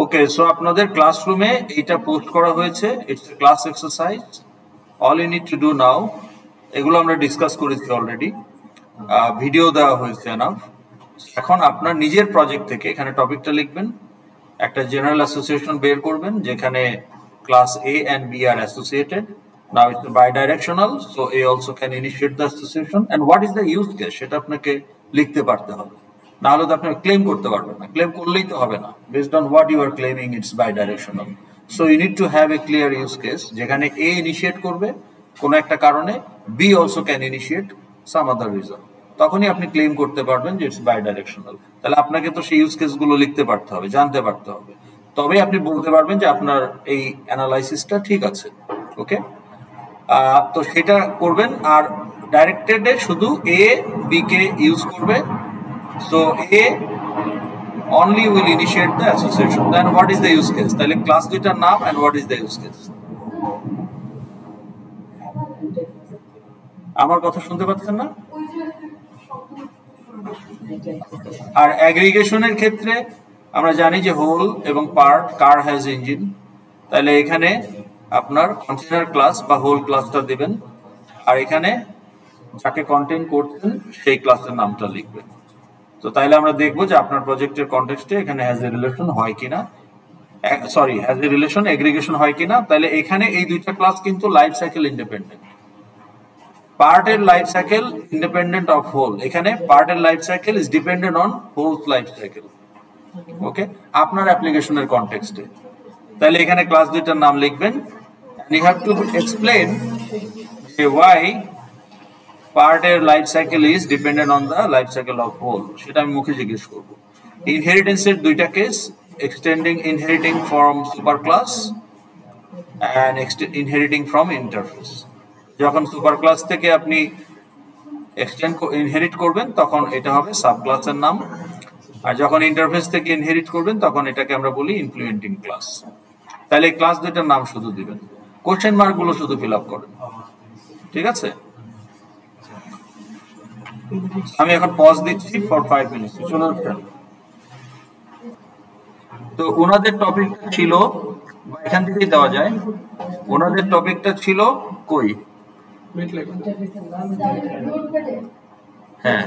ওকে, so আপনাদের ক্লাসরুমে এইটা পোস্ট করা হয়েছে। It's a class exercise. All you need to do now, এগুলো আমরা ডিসকাস করেছি অলরেডি, ভিডিও দেওয়া হয়েছে এনাফ। এখন আপনার নিজের প্রজেক্ট থেকে এখানে টপিকটা লিখবেন, একটা জেনারেল অ্যাসোসিয়েশন বের করবেন যেখানে class A and B are associated. Now it's bidirectional, so A also can initiate the association. And what is the use case? সেটা আপনাকে লিখতে পারতে হবে, না হলে তো আপনি ক্লেম করতে পারবেন না। ক্লেম করলেই তো হবে না। Based on what you are claiming, it's bidirectional. So you need to have a clear use case যেখানে A initiate করবে কোনো একটা কারণে, B also can initiate some other reason. তখনই আপনি ক্লেম করতে পারবেন যে ইটস বাইডাইরেকশনাল। তাহলে আপনাকে তো সেই ইউজ কেস গুলো লিখতে পারতে হবে, জানতে পারতে হবে, তবে আপনি বলতে পারবেন যে আপনার এই অ্যানালাইসিসটা ঠিক আছে। ওকে, তো সেটা করবেন। আর ডাইরেক্টেড এ শুধু A B কে ইউজ করবে। So A only will initiate the association. Then what is the use case? তাহলে ক্লাস দুইটার নাম and what is the use case? আমার কথা শুনতে পাচ্ছেন না? আর অ্যাগ্রিগেশনের ক্ষেত্রে আমরা জানি যে হোল এবং পার্ট, কার হ্যাজ ইঞ্জিন। তাহলে এখানে আপনার কন্টেইনার ক্লাস বা হোল ক্লাসটা দিবেন, আর এখানে যাকে কন্টেইন করছেন সেই ক্লাসের নামটা লিখবেন। তো তাইলে আমরা দেখবো যে আপনার প্রজেক্টের কনটেক্সটে এখানে হ্যাজ এ রিলেশন হয় কিনা, sorry has a relation aggregation হয় কিনা। তাহলে এখানে এই দুইটা ক্লাস কিন্তু লাইফ সাইকেল ইন্ডিপেন্ডেন্ট। পার্টের life cycle independent of whole, এখানে পার্টের life cycle is dependent on whole's life cycle. Okay, আপনার অ্যাপ্লিকেশনের কনটেক্সটে। তাহলে এখানে ক্লাস দুইটার নাম লিখবেন, and you have to explain why পার্টের life cycle is dependent on the life cycle of whole, সেটা আমি মুখে জিজ্ঞেস করব। ইনহেরিটেন্সের দুইটা case, extending inheriting from super class and inheriting from interface. যখন সুপার ক্লাস থেকে আপনি এক্সটেন্ড ইনহেরিট করবেন তখন এটা হবে সাব ক্লাসের নাম, আর যখন ইন্টারফেস থেকে ইনহেরিট করবেন তখন এটাকে আমরা বলি ইমপ্লিমেন্টিং ক্লাস। তাহলে এই ক্লাস দুইটার নাম শুধু দিবেন, কোশ্চেন মার্ক গুলো শুধু ফিল আপ করেন। ঠিক আছে, আমি এখন পজ দিচ্ছি ফর 5 মিনিটস। চলে আসছেন? তো ওনাদের টপিকটা ছিল, এখান থেকেই দেওয়া যায়, ওনাদের টপিকটা ছিল কই? হ্যাঁ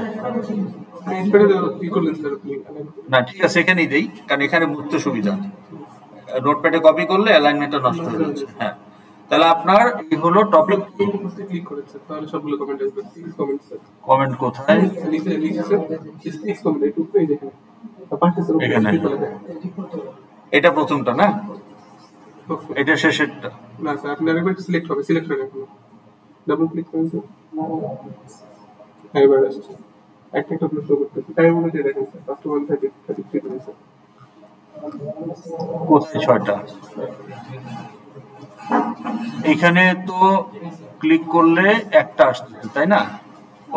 না, ঠিক আছে, এখানেই দেই, কারণ এখানে বুঝতে সুবিধা। নোটপ্যাডে কপি করলে অ্যালাইনমেন্টটা নষ্ট হয়ে যাচ্ছে। হ্যাঁ, তাহলে আপনার এই হলো টপিক। কমেন্ট কোথায়? এখানে, এটা প্রথমটা না, এটা শেষেরটা না স্যার। আপনি আরেকবার সিলেক্ট হবে, সিলেক্ট হবে, ডাবল ক্লিক করুন স্যার। এবার আসছে একটা একটা প্রশ্ন করতেছি, টাইম অনুযায়ী দেখেন স্যার। ফার্স্ট 133 করে স্যার। কোথায় 6টা? এখানে তো ক্লিক করলে একটা আসতেছে, তাই না?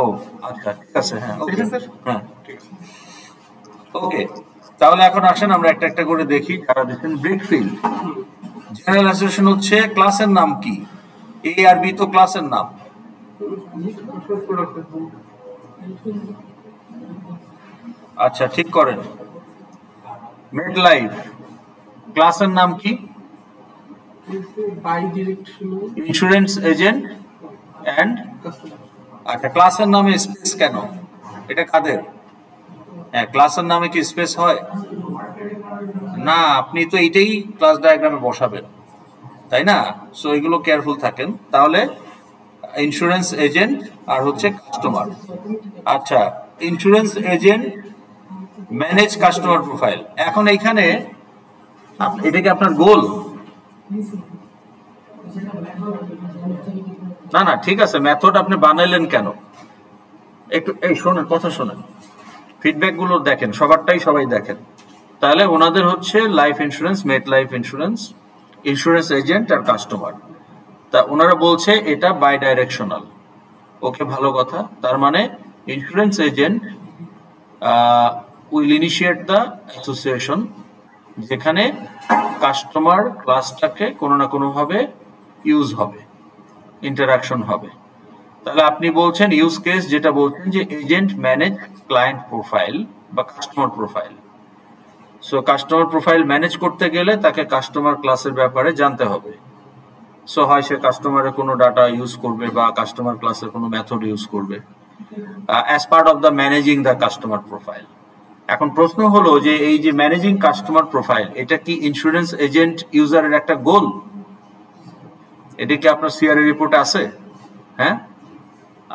ও আচ্ছা, ঠিক আছে। হ্যাঁ ওকে স্যার, হ্যাঁ ঠিক আছে। ওকে, তাহলে এখন আসেন আমরা একটা একটা করে দেখি যারা দিচ্ছেন। ব্রিকফিল্ড জেনারেল অ্যাসোসিয়েশন হচ্ছে ক্লাসের নাম কি? এ আর বি তো ক্লাসের নাম। আচ্ছা, ঠিক করেন। মেড লাইফ ক্লাসের নাম কি? Insurance agent and. আচ্ছা, ক্লাসের নামে স্পেস কেন? এটা কাদের? হ্যাঁ, ক্লাসের নামে কি স্পেস হয়? না, আপনি তো এইটাই ক্লাস ডায়াগ্রামে বসাবেন, তাই না? সো এগুলো কেয়ারফুল থাকেন। তাহলে ইন্স্যুরেন্স এজেন্ট আর হচ্ছে কাস্টমার। আচ্ছা, insurance agent manage customer profile. এখন এইখানে এটা কি আপনার গোল? না না, ঠিক আছে, মেথড আপনি বানাইলেন কেন? একটু এই শোনেন, কথা শোনেন, ফিডব্যাক গুলো দেখেন, সবারটাই সবাই দেখেন। তাহলে ওনাদের হচ্ছে life insurance, Met life insurance, insurance agent আর কাস্টমার। তা ওনারা বলছে এটা বাই ডাইরেকশনাল। ওকে, ভালো কথা। তার মানে insurance agent will initiate the association, যেখানে কাস্টমার ক্লাসটাকে কোনো না কোনো ভাবে ইউজ হবে, ইন্টারাকশন হবে। তাহলে আপনি বলছেন ইউজ কেস, যেটা বলছেন যে এজেন্ট ম্যানেজ ক্লায়েন্ট প্রোফাইল বা customer profile. So customer profile manage করতে গেলে তাকে কাস্টমার ক্লাসের ব্যাপারে জানতে হবে। সো হয় সে কাস্টমারের কোনো ডাটা ইউজ করবে বা কাস্টমার ক্লাসের কোনো মেথড ইউজ করবে as part of the managing the customer profile. এখন প্রশ্ন হলো যে এই যে ম্যানেজিং কাস্টমার প্রোফাইল, এটা কি ইন্স্যুরেন্স এজেন্ট ইউজারের একটা গোল? এটা কি আপনার সিআরএ রিপোর্টে আছে? হ্যাঁ,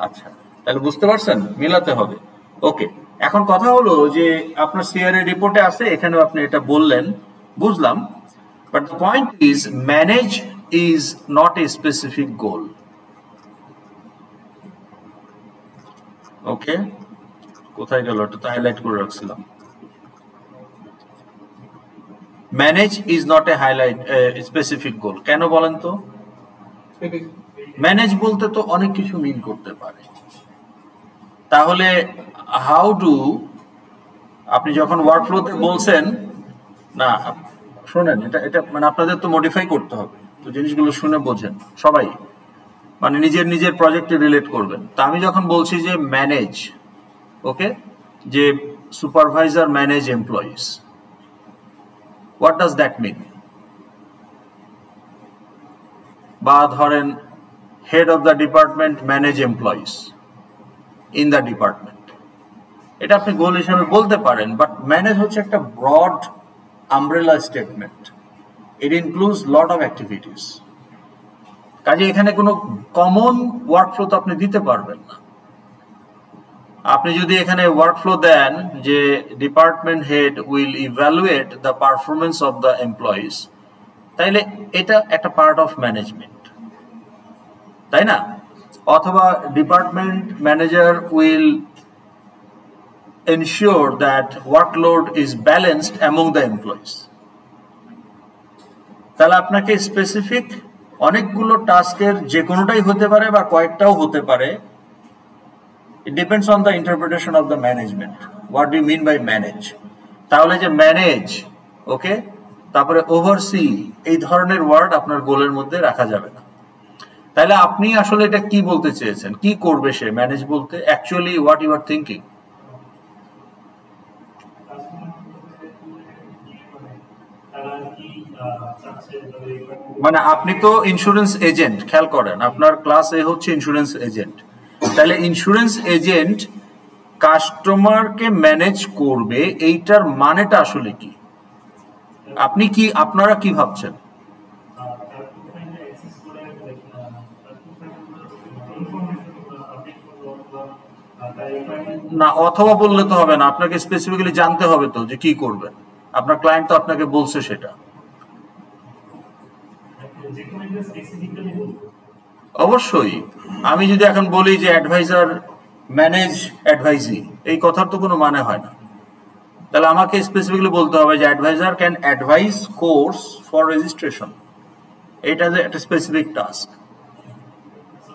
আচ্ছা, তাহলে বুঝতে পারছেন, মিলাতে হবে। ওকে, এখন কথা হলো যে আপনার সিআরএ রিপোর্টে আছে, এখানেও আপনি এটা বললেন, বুঝলাম, but the point is manage is not a specific goal. Okay, কোথায় গেল? এটা তো হাইলাইট করে রাখছিলাম। Manage is not a highlight specific goal. কেন বলেন তো? ম্যানেজ বলতে তো অনেক কিছু মিন করতে পারে। তাহলে হাউ ডু, আপনি যখন ওয়ার্কফ্লোতে বলছেন না, শোনেন, এটা মানে আপনাদের তো মডিফাই করতে হবে, তো জিনিসগুলো শুনে বোঝেন সবাই, মানে নিজের নিজের প্রজেক্টে রিলেট করবেন। তা আমি যখন বলছি যে ম্যানেজ, ওকে, যে supervisor manage employees, what does that mean? বা ধরেন head of the department manage employees in the department, এটা আপনি গোল হিসাবে বলতে পারেন, বাট ম্যানেজ হচ্ছে একটা broad umbrella statement, it includes lot of activities. কাজে এখানে কোনো কমন ওয়ার্কফ্লো তো আপনি দিতে পারবেন না। আপনি যদি এখানে ওয়ার্কফ্লো দেন যে department head will evaluate the performance of the employees, তাইলে এটা একটা পার্ট অফ ম্যানেজমেন্ট, তাই না? অথবা department manager will ensure that workload is balanced among the employees। তাহলে আপনাকে স্পেসিফিক অনেকগুলো টাস্কের যে কোনোটাই হতে পারে বা কয়েকটাও হতে পারে, it depends on the interpretation of the management, what do you mean by manage। তাহলে যে ম্যানেজ, ওকে, তারপরে ওভারসি, এই ধরনের ওয়ার্ড আপনার গোলের মধ্যে রাখা যাবে না। তাহলে আপনি আসলে এটা কি বলতে চেয়েছেন, কি করবে সে ম্যানেজ বলতে? Actually what you are thinking? মানে আপনি তো ইন্স্যুরেন্স এজেন্ট, খেয়াল করেন, আপনার ক্লাস এ হচ্ছে ইন্স্যুরেন্স এজেন্ট। তাহলে ইন্স্যুরেন্স এজেন্ট কাস্টমারকে ম্যানেজ করবে, এইটার মানেটা আসলে কি? আপনি কি, আপনারা কি ভাবছেন? না, অথবা বললে তো হবে না, আপনাকে স্পেসিফিক্যালি জানতে হবে তো যে কি করবেন। আপনার ক্লায়েন্ট তো আপনাকে বলছে সেটা। অবশ্যই, আমি যদি এখন বলি যে অ্যাডভাইজার ম্যানেজ অ্যাডভাইজি, এই কথার তো কোনো মানে হয় না। তাহলে আমাকে স্পেসিফিক্যালি বলতে হবে যে adviser can advise course for registration, এটা যে একটা specific task.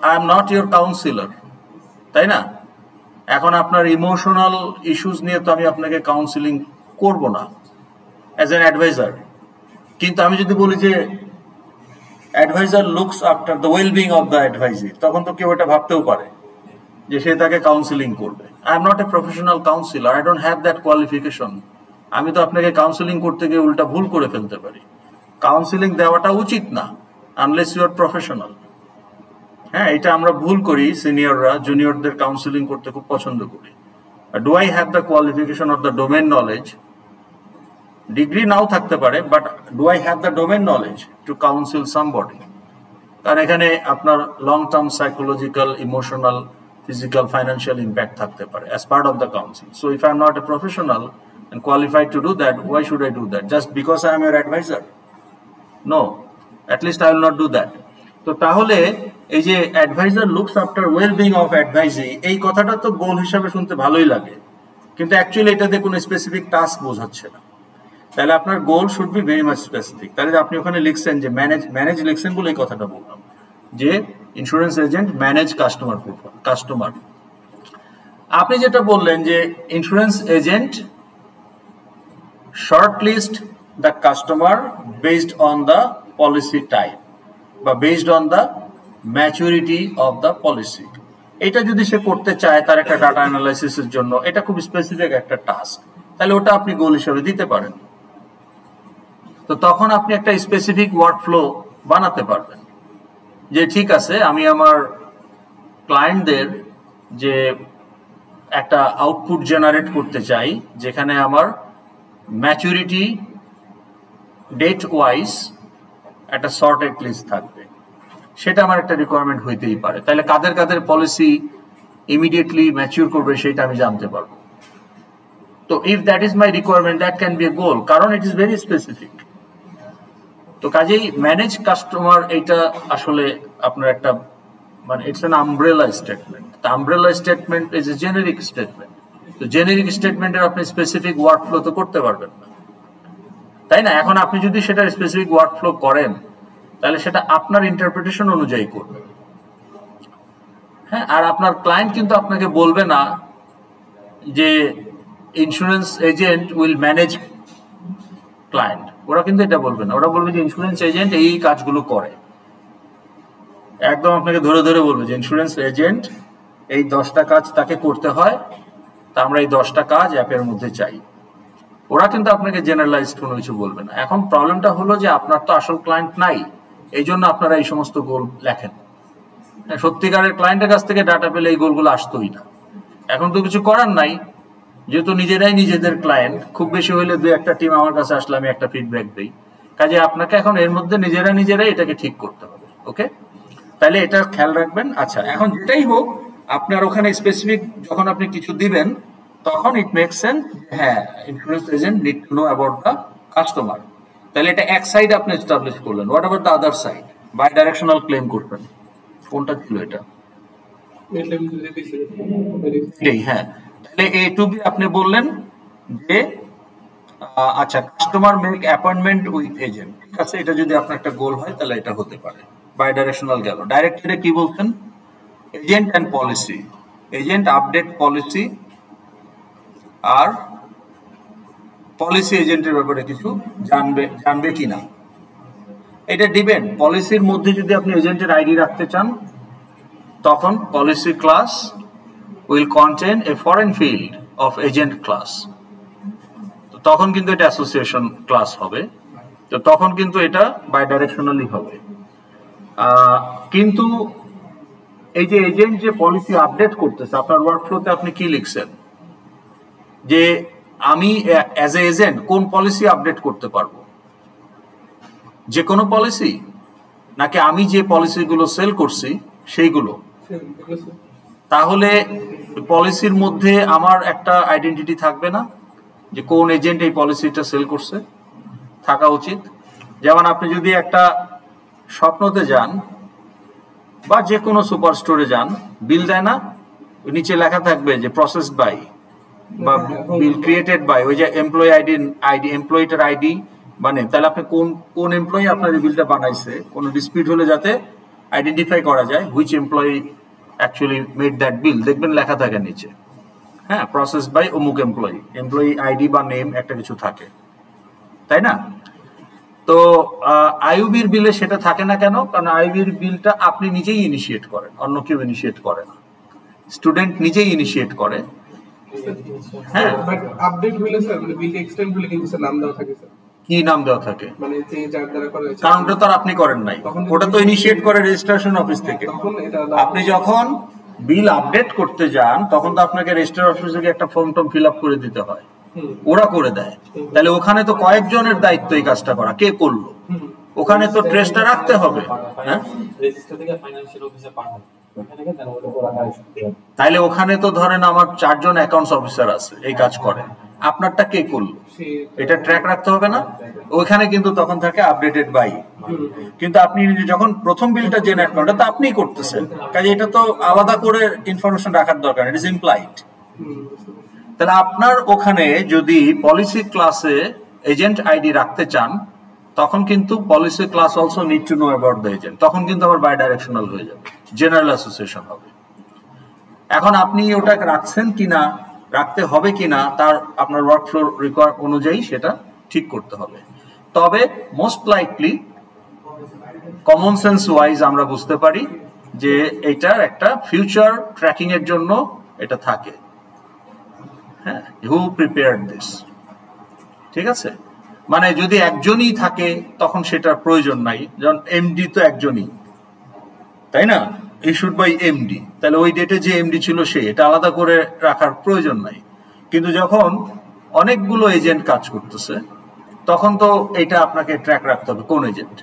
I am not your counsellor, তাই না? এখন আপনার ইমোশনাল ইস্যুস নিয়ে তো আমি আপনাকে কাউন্সিলিং করব না অ্যাজ অ্যান অ্যাডভাইজার। কিন্তু আমি যদি বলি যে adviser looks after the wellbeing of the advisee, তখন তো কেউ এটা ভাবতেও পারে যে সে তাকে কাউন্সিলিং করবে। I am not a professional councillor, I don't have that qualification. আমি তো আপনাকে কাউন্সিলিং করতে গিয়ে উল্টা ভুল করে ফেলতে পারি। কাউন্সিলিং দেওয়াটা উচিত না আনলেস ইউ আর প্রফেশনাল। হ্যাঁ, এটা আমরা ভুল করি, সিনিয়ররা জুনিয়রদের কাউন্সিলিং করতে খুব পছন্দ করি। Do I have the qualification of the domain knowledge? Degree নাও থাকতে পারে, but do I have the domain knowledge to counsel somebody? কারণ এখানে আপনার long term psychological, emotional, physical, financial impact থাকতে পারে as part of the council. So if I am not a professional and qualified to do that, why should I do that? Just because I am your advisor? No, at least I will not do that. তো তাহলে এই যে advisor looks after well-being of advisee, এই কথাটা তো গোল হিসাবে শুনতে ভালোই লাগে, কিন্তু অ্যাকচুয়ালি এটাতে কোনো স্পেসিফিক টাস্ক বোঝাচ্ছে না। তাহলে আপনার goal should be very much specific. তাহলে আপনি ওখানে লিখছেন যে ম্যানেজ লিখছেন বলে এই কথাটা বললাম যে ইন্স্যুরেন্স এজেন্ট ম্যানেজ কাস্টমার। আপনি যেটা বললেন যে insurance agent shortlist the customer based on the policy type বা based on the maturity of the policy. এটা যদি সে করতে চায় তার একটা ডাটা অ্যানালাইসিসের জন্য, এটা খুব স্পেসিফিক একটা টাস্ক, তাহলে ওটা আপনি গোল হিসেবে দিতে পারেন। তো তখন আপনি একটা স্পেসিফিক ওয়ার্কফ্লো বানাতে পারবেন যে ঠিক আছে আমি আমার ক্লায়েন্টদের যে একটা আউটপুট জেনারেট করতে চাই যেখানে আমার ম্যাচুরিটি ডেট ওয়াইজ একটা সর্টেড লিস্ট থাকবে, সেটা আমার একটা রিকোয়ারমেন্ট হইতেই পারে। তাহলে কাদের কাদের পলিসি ইমিডিয়েটলি ম্যাচিউর করবে সেটা আমি জানতে পারবো। তো if that is my requirement that can be a goal, কারণ ইট ইজ ভেরি স্পেসিফিক। তো কাজেই ম্যানেজ কাস্টমার এইটা আসলে আপনার একটা মানে it's an umbrella statement. The umbrella statement is a generic statement. তো জেনেরিক স্টেটমেন্টের আপনি স্পেসিফিক ওয়ার্কফ্লো তো করতে পারবেন না, তাই না? এখন আপনি যদি সেটা স্পেসিফিক ওয়ার্কফ্লো করেন তাহলে সেটা আপনার ইন্টারপ্রিটেশন অনুযায়ী করবেন। হ্যাঁ, আর আপনার ক্লায়েন্ট কিন্তু আপনাকে বলবে না যে insurance agent will manage client, ওরা কিন্তু এটা বলবে না। ওরা বলবে যে ইন্স্যুরেন্স এজেন্ট এই কাজগুলো করে, একদম আপনাকে ধরে ধরে বলবে যে ইন্স্যুরেন্স এজেন্ট এই 10টা কাজ তাকে করতে হয়, তা আমরা এই 10টা কাজ অ্যাপের মধ্যে চাই। ওরা কিন্তু আপনাকে জেনারেলাইজড কোনো কিছু বলবে না। এখন প্রবলেমটা হলো যে আপনার তো আসল ক্লায়েন্ট নাই, এই জন্য আপনারা এই সমস্ত গোল লেখেন। সত্যিকারের ক্লায়েন্টের কাছ থেকে ডাটা পেলে এই গোলগুলো আসতোই না। এখন তো কিছু করার নাই, যেহেতু নিজেরাই নিজেদের ক্লায়েন্ট, খুব বেশি হইলে 2-1টা টিম আমার কাছে আসলে আমি একটা ফিডব্যাক দিই। কাজে আপনাকে এখন এর মধ্যে নিজেরাই এটাকে ঠিক করতে হবে। ওকে, তাহলে এটা খেয়াল রাখবেন। আচ্ছা, এখন যেটাই হোক আপনার ওখানে স্পেসিফিক যখন আপনি কিছু দিবেন তখন ইট মেক সেন্স, হ্যাঁ insurance agent need to know about the customer. তাহলে এটা এক সাইড আপনি এস্টাবলিশ করলেন। What about the other side? Bidirectional claim করবেন। কোনটা ছিল এটা? হ্যাঁ, তাহলে এ টু বি আপনি বললেন যে আচ্ছা customer make appointment with agent, ঠিক আছে, এটা যদি আপনার একটা গোল হয় তাহলে এটা হতে পারে। বাই ডাইরেকশনাল গেল। ডাইরেক্টরে কি বলছেন? Agent and policy, agent update policy, আর পলিসি এজেন্টের ব্যাপারে কিছু জানবে কিনা এটা ডিপেন্ড। পলিসির মধ্যে যদি আপনি এজেন্টের আইডি রাখতে চান তখন policy class will contain a foreign field of agent class. তখন কিন্তু এটা অ্যাসোসিয়েশন ক্লাস হবে, তো তখন কিন্তু এটা বাই ডাইরেকশনালি হবে। কিন্তু এই যে এজেন্ট যে পলিসি আপডেট করতেছে আপনার ওয়ার্কফ্লোতে আপনি কি লিখছেন যে আমি অ্যাজ এ এজেন্ট কোন পলিসি আপডেট করতে পারবো? যে কোনো পলিসি, নাকি আমি যে পলিসিগুলো সেল করছি সেইগুলো? তাহলে পলিসির মধ্যে আমার একটা আইডেন্টিটি থাকবে না যে কোন এজেন্ট এই পলিসিটা সেল করছে? থাকা উচিত। যেমন আপনি যদি একটা স্বপ্নতে যান বা যে কোনো সুপার স্টোরে যান, বিল দেয় না, নিচে লেখা থাকবে যে প্রসেসড বাই বা বিল ক্রিয়েটেড বাই, ওই যে এমপ্লয়ি আইডি এমপ্লয়িটার আইডি মানে, তাহলে আপনি কোন এমপ্লয়ি আপনার এই বিলটা বানাইছে, কোনো ডিসপিউট হলে যাতে আইডেন্টিফাই করা যায় which employee actually made that bill, দেখবেন লেখা থাকে নিচে, হ্যাঁ প্রসেস বাই অমুক এমপ্লয়ি আইডি বা নেম একটা কিছু থাকে, তাই না? তো আইইউবির বিলে সেটা থাকে না কেন? কারণ আইইউবির বিলটা আপনি নিজেই ইনিশিয়েট করেন, অন্য কেউ ইনিশিয়েট করে না, স্টুডেন্ট নিজেই ইনিশিয়েট করে। হ্যাঁ, বাট আপডেট হইলে স্যার মানে বিল এক্সটেন্ড হইলে কিন্তু স্যার নাম দেওয়া থাকে স্যার। কি নাম দেওয়া থাকে? মানে যে যার দ্বারা করা হয়েছে, কারণ ওটা তো আপনি করেন নাই, ওটা তো ইনিশিয়েট করে রেজিস্ট্রেশন অফিস থেকে। আপনি যখন বিল আপডেট করতে যান তখন তো আপনাকে রেজিস্ট্রার অফিস থেকে একটা ফর্ম টর্ম ফিল আপ করে দিতে হয়, ওরা করে দেয়। তাহলে ওখানে তো কয়েকজনের দায়িত্ব এই কাজটা করা, কে করলো ওখানে তো ট্রেসটা রাখতে হবে। হ্যাঁ, তাইলে ওখানে তো ধরেন আমার 4 জন অ্যাকাউন্টস অফিসার আছে এই কাজ করে, আপনারটা কে করলো এটা ট্র্যাক রাখতে হবে না? ওইখানে কিন্তু তখন থাকে আপডেটেড বাই। কিন্তু আপনি যখন প্রথম বিলটা জেনারেট করেন তো আপনিই করতেছেন, কাজে এটা তো আলাদা করে ইনফরমেশন রাখার দরকার, ইট ইজ ইমপ্লাইড। তাহলে আপনার ওখানে যদি পলিসি ক্লাসে এজেন্ট আইডি রাখতে চান তখন কিন্তু policy class also need to know about the agent, তখন কিন্তু আবার বাই ডাইরেকশনাল হয়ে যাবে, জেনারেল অ্যাসোসিয়েশন হবে। এখন আপনি ওটা রাখছেন কিনা, রাখতে হবে কিনা, তার আপনার ওয়ার্কফ্লো রিকোয়ার অনুযায়ী সেটা ঠিক করতে হবে। তবে most likely common sense wise আমরা বুঝতে পারি যে এটার একটা ফিউচার ট্র্যাকিং এর জন্য এটা থাকে। হ্যাঁ, হু প্রিপেয়ার্ড দিস, ঠিক আছে? মানে যদি একজনই থাকে তখন সেটার প্রয়োজন নাই, যেমন এমডি তো একজনই, তাই না, ইস্যুড বাই এমডি, তাহলে ওই ডেটে যে এমডি ছিল সে, এটা আলাদা করে রাখার প্রয়োজন নাই। কিন্তু যখন অনেকগুলো এজেন্ট কাজ করতেছে তখন তো এটা আপনাকে ট্র্যাক রাখতে হবে কোন এজেন্ট,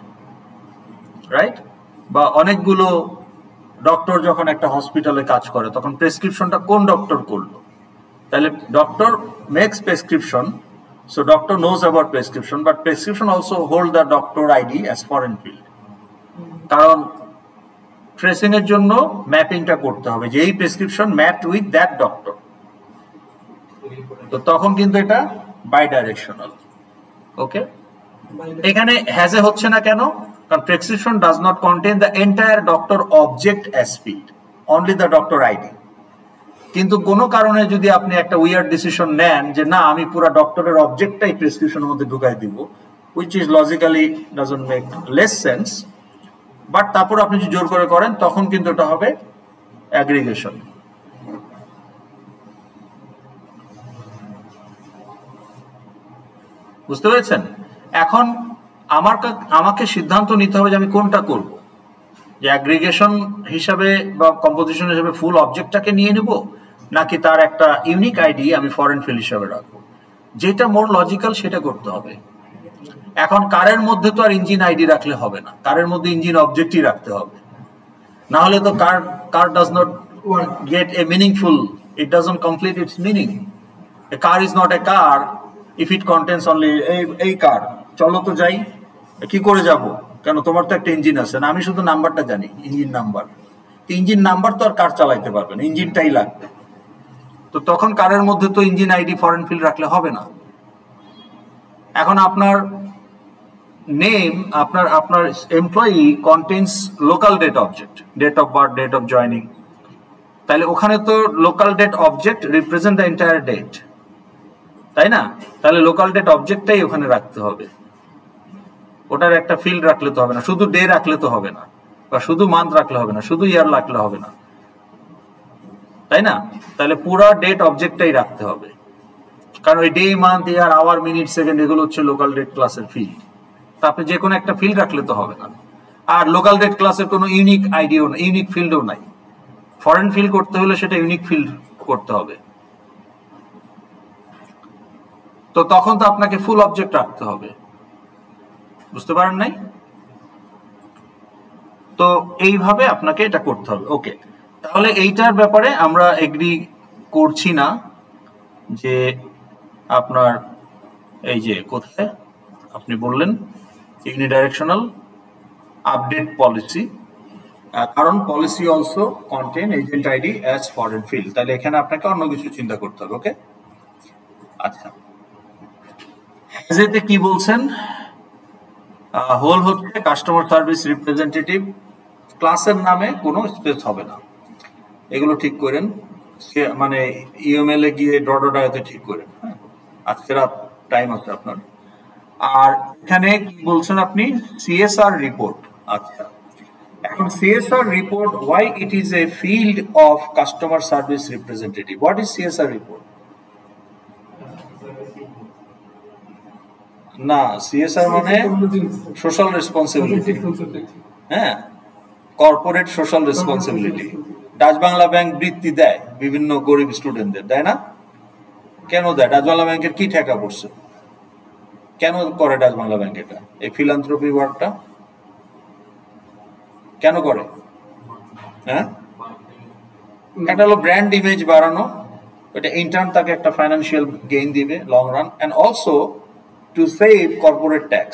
রাইট? বা অনেকগুলো ডক্টর যখন একটা হসপিটালে কাজ করে তখন প্রেসক্রিপশনটা কোন ডক্টর করলো, তাহলে doctor makes prescription, so doctor knows about prescription, but prescription also hold the doctor ID as foreign field, কারণ ট্রেসিং এর জন্য ম্যাপিংটা করতে হবে যে এই prescription mapped with that doctor, তো তখন কিন্তু এটা বাই ডাইরেকশনাল। ওকে, এখানে হ্যাজে হচ্ছে না কেন? কারণ prescription does not contain the entire doctor object as field, only the doctor ID. কিন্তু কোনো কারণে যদি আপনি একটা উইয়ার্ড ডিসিশন নেন যে না আমি পুরো ডক্টরের অবজেক্টটাই প্রেসক্রিপশনের মধ্যে ঢুকাই দিব, which is logically doesn't make less sense, but তারপর আপনি যদি জোর করে করেন তখন কিন্তু এটা হবে অ্যাগ্রিগেশন। বুঝতে পেরেছেন? এখন আমাকে সিদ্ধান্ত নিতে হবে যে আমি কোনটা করব, যে অ্যাগ্রিগেশন হিসাবে বা কম্পোজিশন হিসাবে ফুল অবজেক্টটাকে নিয়ে নেব, নাকি তার একটা ইউনিক আইডি আমি ফরেন ফিল্ড হিসাবে রাখবো। যেটা মোর লজিক্যাল সেটা করতে হবে। এখন কারের মধ্যে তো আর ইঞ্জিন আইডি রাখলে হবে না, কারের মধ্যে ইঞ্জিন অবজেক্টই রাখতে হবে, না হলে তো car does not get a meaningful, it doesn't complete its meaning. A car is not a car if it contains only এই কার, চলো তো যাই, কি করে যাব, কেন তোমার তো একটা ইঞ্জিন আছে না, আমি শুধু নাম্বারটা জানি, ইঞ্জিন নাম্বার, ইঞ্জিন নাম্বার তো আর কার চালাইতে পারবে না, ইঞ্জিনটাই লাগবে। তো তখন কারের মধ্যে তো ইঞ্জিন আইডি ফরেন ফিল্ড রাখলে হবে না। এখন আপনার নেম, আপনার employee contains local date object, date of birth, date of joining, তাহলে ওখানে তো local date object represent the entire date, তাই না? তাহলে লোকাল ডেট অবজেক্টটাই ওখানে রাখতে হবে, ওটার একটা ফিল্ড রাখলে তো হবে না, শুধু ডে রাখলে তো হবে না, বা শুধু মান্থ রাখলে হবে না, শুধু ইয়ার রাখলে হবে না, তাই না? তাহলে পুরো ডেট অবজেক্টটাই রাখতে হবে, কারণ ওই ডে, মান্থ, ইয়ার, আওয়ার, মিনিট, সেকেন্ড এগুলো হচ্ছে লোকাল ডেট ক্লাসের ফিল্ড। তা আপনি যে কোনো একটা ফিল্ড রাখলে তো হবে না। আর লোকাল ডেট ক্লাসের কোনো ইউনিক আইডিও, ইউনিক ফিল্ডও নাই। ফরেন ফিল্ড করতে হলে সেটা ইউনিক ফিল্ড করতে হবে, তো তখন তো আপনাকে ফুল অবজেক্ট রাখতে হবে। বুঝতে পারেন নাই? তো এইভাবে আপনাকে এটা করতে হবে। ওকে, তাহলে এইটার ব্যাপারে আমরা এগ্রি করছি না যে আপনার এই যে কোথায় আপনি বললেন ইউনিডাইরেকশনাল আপডেট পলিসি, কারণ policy also contain agent ID as foreign field, তাহলে এখানে আপনাকে অন্য কিছু চিন্তা করতে হবে। ওকে, আচ্ছা, হ্যাজেতে কি বলছেন? হোল হচ্ছে কাস্টমার সার্ভিস রিপ্রেজেন্টেটিভ, ক্লাসের নামে কোনো স্পেস হবে না, এগুলো ঠিক করেন, মানে ইউএমএল এ গিয়ে ডট ঠিক করেন। হ্যাঁ, আজকে রাত টাইম আছে আপনার। আর এখানে কি বলছেন আপনি? CSR report. আচ্ছা, এখন CSR report, why it is a field of customer service representative. What is CSR report? না, সিএসআর মানে সোশ্যাল রেসপন্সিবিলিটি, হ্যাঁ, corporate social responsibility. Dutch Bangla bank বৃত্তি দেয় বিভিন্ন গরিব স্টুডেন্টদের, দেয় না? কেন দেয়? ডাচ বাংলা ব্যাংকের কি ঠেকা পড়ছে? কেন করে ডাচ বাংলা ব্যাংক এটা, এই ফিলান্থ্রপি ওয়ার্কটা কেন করে? হ্যাঁ, এটা হলো ব্র্যান্ড ইমেজ বাড়ানো, এটা ইন্টার্ন তাকে একটা ফাইন্যান্সিয়াল গেইন দিবে long run, and also to save corporate tax.